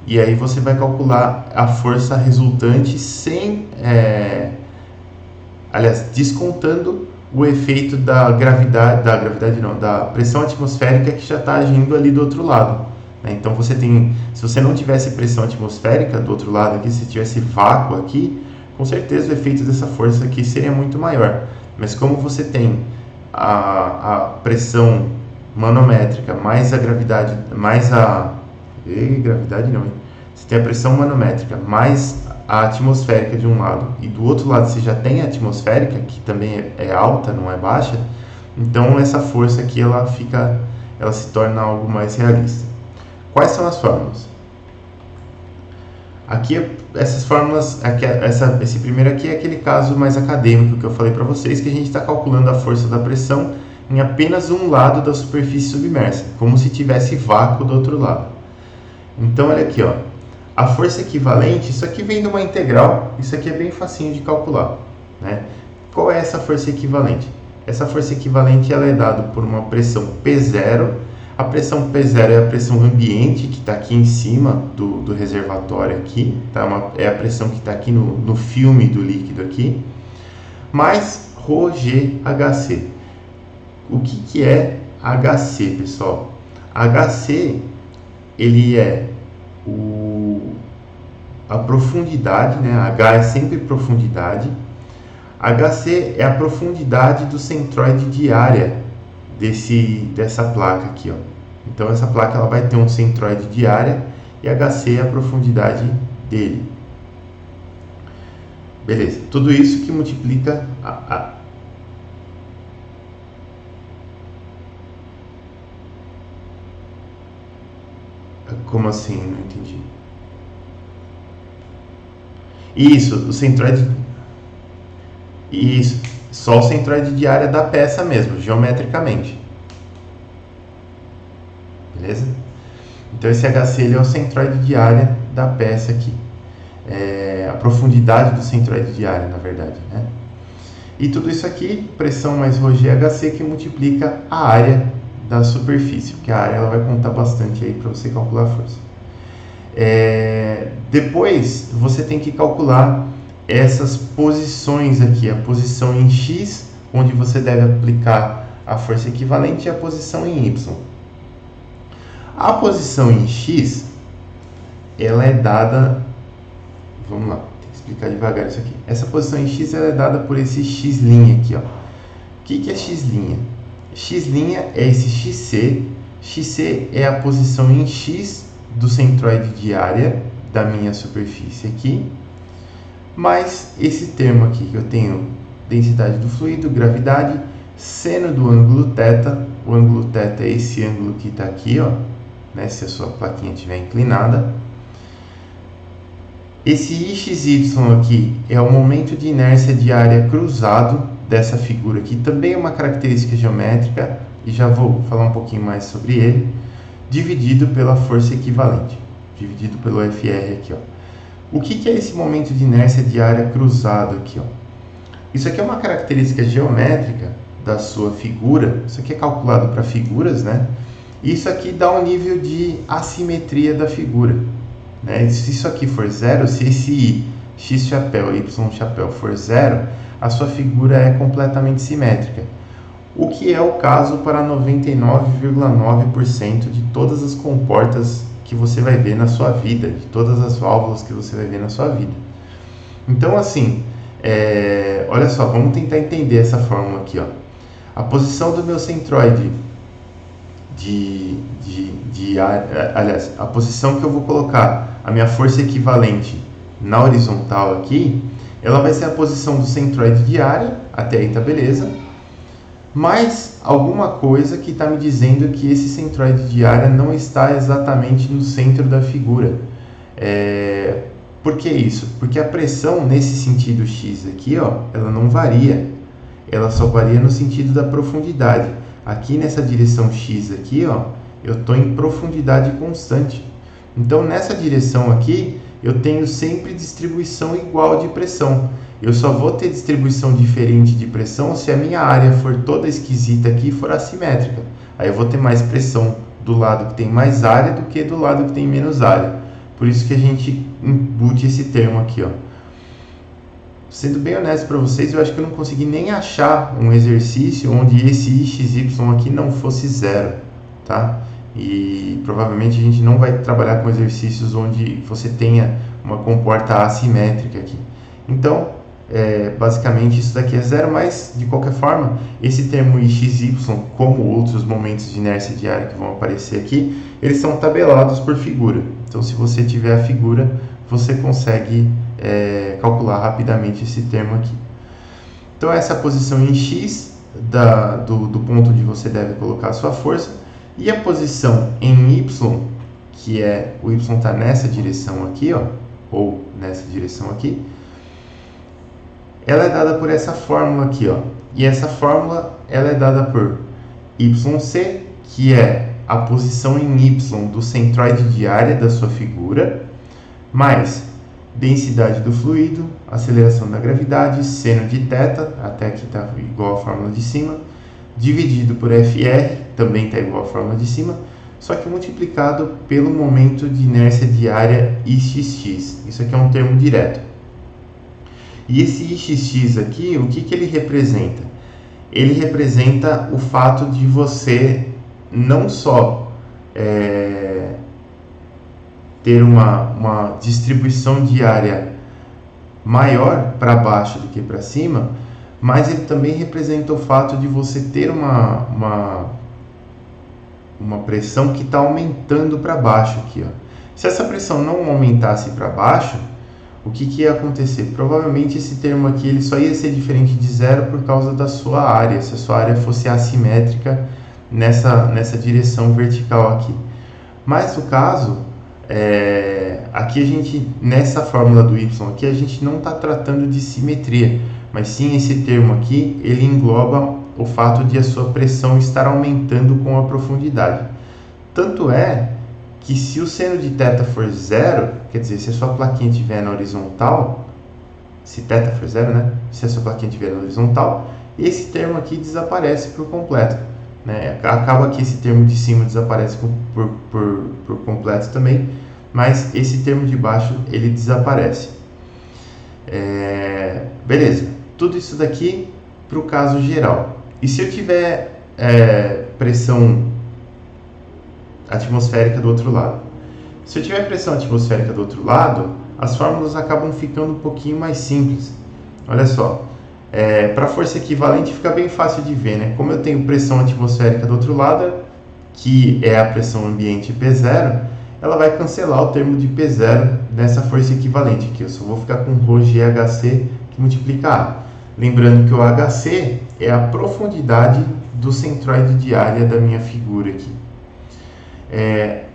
E aí você vai calcular a força resultante sem, descontando o efeito da da pressão atmosférica que já está agindo ali do outro lado. Então você tem, se você não tivesse pressão atmosférica do outro lado aqui, se tivesse vácuo aqui, com certeza o efeito dessa força aqui seria muito maior. Mas como você tem a pressão manométrica mais a gravidade, gravidade não, hein? Você tem a pressão manométrica mais a atmosférica de um lado e do outro lado você já tem a atmosférica, que também é alta, não é baixa, então essa força aqui ela se torna algo mais realista. Quais são as fórmulas? Aqui, essas fórmulas, esse primeiro aqui é aquele caso mais acadêmico que eu falei para vocês, que a gente está calculando a força da pressão em apenas um lado da superfície submersa, como se tivesse vácuo do outro lado. Então, olha aqui, ó, a força equivalente, isso aqui vem de uma integral, isso aqui é bem facinho de calcular, né? Qual é essa força equivalente? Essa força equivalente ela é dada por uma pressão P0. A pressão P0 é a pressão ambiente que está aqui em cima do reservatório aqui, tá? É a pressão que está aqui no filme do líquido aqui, mais ρGHC. O que é HC, pessoal? HC, ele é a profundidade, né? H é sempre profundidade. HC é a profundidade do centroide de área dessa placa aqui, ó. Então essa placa ela vai ter um centroide de área e HC é a profundidade dele. Beleza, tudo isso que multiplica Como assim? Não entendi. Isso, o centroide. Isso, só o centroide de área da peça mesmo, geometricamente. Beleza? Então esse HC ele é o centroide de área da peça aqui. A profundidade do centroide de área, na verdade, né? E tudo isso aqui, pressão mais ρGHC, que multiplica a área da superfície, porque a área ela vai contar bastante aí para você calcular a força. Depois você tem que calcular essas posições aqui, a posição em X, onde você deve aplicar a força equivalente, e a posição em Y. A posição em X, ela é dada, vamos lá, tem que explicar devagar isso aqui. Essa posição em X ela é dada por esse X' aqui, ó. O que é X'? X' é esse XC. XC é a posição em X do centroide de área da minha superfície aqui, mais esse termo aqui que eu tenho, densidade do fluido, gravidade, seno do ângulo θ. O ângulo θ é esse ângulo que está aqui, ó, né, se a sua plaquinha estiver inclinada. Esse IXY aqui é o momento de inércia de área cruzado dessa figura aqui, também é uma característica geométrica, e já vou falar um pouquinho mais sobre ele, dividido pela força equivalente, dividido pelo FR aqui, ó. O que é esse momento de inércia de área cruzado aqui, ó? Isso aqui é uma característica geométrica da sua figura, isso aqui é calculado para figuras, né? E isso aqui dá um nível de assimetria da figura, né? Se isso aqui for zero, se esse I, X chapéu, Y chapéu for zero, a sua figura é completamente simétrica. O que é o caso para 99,9% de todas as comportas que você vai ver na sua vida, de todas as válvulas que você vai ver na sua vida. Então, assim, olha só, vamos tentar entender essa fórmula aqui, ó. A posição do meu centroide aliás, a posição que eu vou colocar a minha força equivalente na horizontal aqui, ela vai ser a posição do centroide de área, até aí tá beleza, mais alguma coisa que está me dizendo que esse centroide de área não está exatamente no centro da figura. Por que isso? Porque a pressão nesse sentido X aqui, ó, ela não varia, ela só varia no sentido da profundidade. Aqui nessa direção X aqui, ó, eu estou em profundidade constante. Então nessa direção aqui eu tenho sempre distribuição igual de pressão. Eu só vou ter distribuição diferente de pressão se a minha área for toda esquisita aqui e for assimétrica. Aí eu vou ter mais pressão do lado que tem mais área do que do lado que tem menos área. Por isso que a gente embute esse termo aqui, ó. Sendo bem honesto para vocês, eu acho que eu não consegui nem achar um exercício onde esse XY aqui não fosse zero, tá? E provavelmente a gente não vai trabalhar com exercícios onde você tenha uma comporta assimétrica aqui. Então, basicamente isso daqui é zero, mas de qualquer forma, esse termo XY, como outros momentos de inércia de área que vão aparecer aqui, eles são tabelados por figura. Então, se você tiver a figura, você consegue calcular rapidamente esse termo aqui. Então, essa é a posição em X do ponto onde você deve colocar a sua força, e a posição em Y, que o Y está nessa direção aqui, ó, ou nessa direção aqui, ela é dada por essa fórmula aqui, ó. E essa fórmula ela é dada por YC, que é a posição em Y do centroide de área da sua figura, mais densidade do fluido, aceleração da gravidade, seno de θ, até aqui está igual à fórmula de cima, dividido por FR, também está igual à fórmula de cima, só que multiplicado pelo momento de inércia de área IXX. Isso aqui é um termo direto. E esse IXX aqui, o que ele representa? Ele representa o fato de você não só ter uma distribuição de área maior para baixo do que para cima, mas ele também representa o fato de você ter uma pressão que está aumentando para baixo aqui, ó. Se essa pressão não aumentasse para baixo, o que ia acontecer? Provavelmente esse termo aqui ele só ia ser diferente de zero por causa da sua área, se a sua área fosse assimétrica nessa direção vertical aqui. Mas no caso, aqui a gente, nessa fórmula do y aqui, a gente não está tratando de simetria, mas sim esse termo aqui, ele engloba o fato de a sua pressão estar aumentando com a profundidade. Tanto é que se o seno de θ for zero, quer dizer, se a sua plaquinha estiver na horizontal, se θ for zero, né? Se a sua plaquinha estiver na horizontal, esse termo aqui desaparece por completo, né? Acaba que esse termo de cima desaparece por completo também, mas esse termo de baixo ele desaparece. Beleza, tudo isso daqui para o caso geral. E se eu tiver pressão atmosférica do outro lado? Se eu tiver pressão atmosférica do outro lado, as fórmulas acabam ficando um pouquinho mais simples. Olha só, para a força equivalente fica bem fácil de ver, né? Como eu tenho pressão atmosférica do outro lado, que é a pressão ambiente P0, ela vai cancelar o termo de P0 nessa força equivalente aqui. Eu só vou ficar com ρgHc que multiplica A. Lembrando que o HC é a profundidade do centroide de área da minha figura aqui.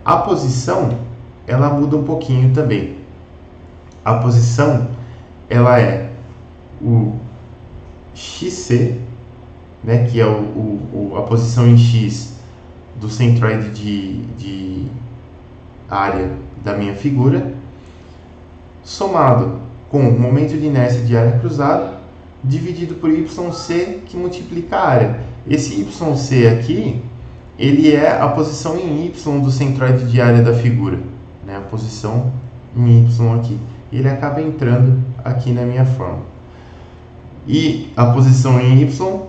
A posição, ela muda um pouquinho também. A posição, ela é o XC, né, que é a posição em X do centroide de área da minha figura, somado com o momento de inércia de área cruzada, dividido por YC, que multiplica a área. Esse YC aqui, ele é a posição em Y do centroide de área da figura, né? A posição em Y aqui. Ele acaba entrando aqui na minha fórmula. E a posição em Y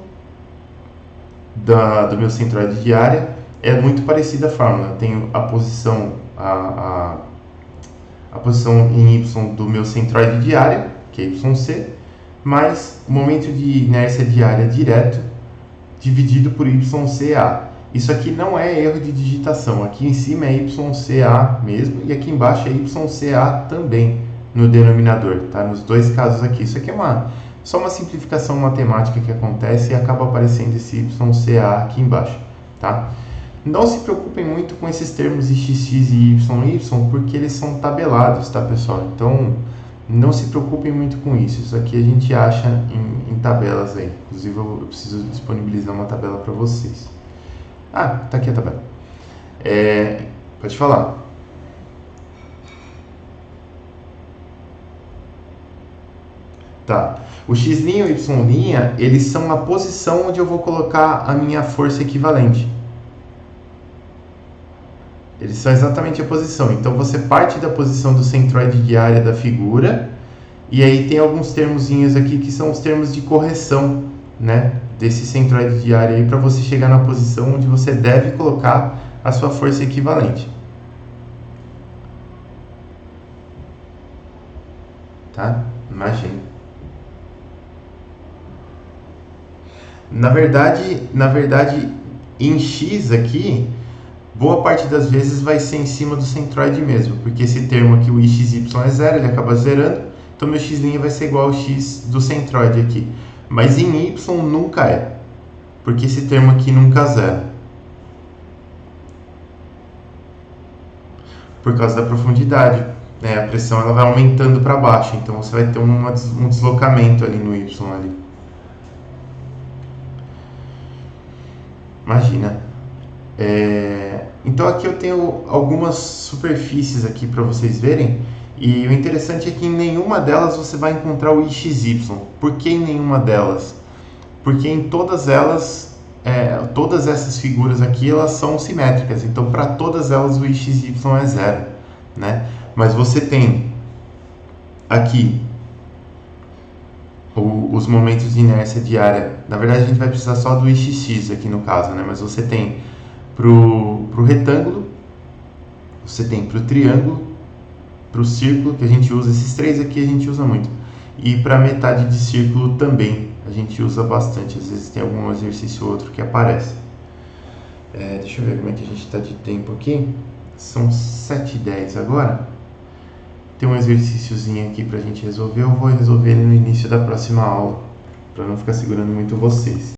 do meu centroide de área é muito parecida à fórmula. Eu tenho a posição em Y do meu centroide de área, que é YC, mais o momento de inércia de área direto dividido por YCA. Isso aqui não é erro de digitação, aqui em cima é YCA mesmo e aqui embaixo é YCA também no denominador, tá? Nos dois casos aqui. Isso aqui é só uma simplificação matemática que acontece e acaba aparecendo esse YCA aqui embaixo, tá? Não se preocupem muito com esses termos XX e YY, porque eles são tabelados, tá, pessoal? Então, não se preocupem muito com isso. Isso aqui a gente acha em tabelas aí. Inclusive, eu preciso disponibilizar uma tabela para vocês. Ah, tá aqui a tabela. Pode falar. Tá. O x' e o y', eles são a posição onde eu vou colocar a minha força equivalente. Eles são exatamente a posição. Então você parte da posição do centroide de área da figura, e aí tem alguns termozinhos aqui que são os termos de correção, né, desse centroide de área aí, para você chegar na posição onde você deve colocar a sua força equivalente. Tá? Imagina. Na verdade, em x aqui, boa parte das vezes vai ser em cima do centroide mesmo, porque esse termo aqui, o i, x, y é zero, ele acaba zerando, então meu x' vai ser igual ao x do centroide aqui. Mas em y nunca é, porque esse termo aqui nunca zera. Por causa da profundidade, né? A pressão ela vai aumentando para baixo, então você vai ter um deslocamento ali no y ali. Imagina. Então aqui eu tenho algumas superfícies aqui para vocês verem, e o interessante é que em nenhuma delas você vai encontrar o IXY. Por que em nenhuma delas? Porque em todas elas, todas essas figuras aqui, elas são simétricas, então para todas elas o IXY é zero, né? Mas você tem aqui os momentos de inércia de área. Na verdade a gente vai precisar só do IXX aqui no caso, né? Mas você tem pro retângulo, você tem pro triângulo, pro círculo, que a gente usa, esses três aqui a gente usa muito, e para metade de círculo também a gente usa bastante, às vezes tem algum exercício ou outro que aparece. Deixa eu ver como é que a gente está de tempo aqui, são 7h10 agora. Tem um exercíciozinho aqui para a gente resolver, eu vou resolver ele no início da próxima aula, para não ficar segurando muito vocês.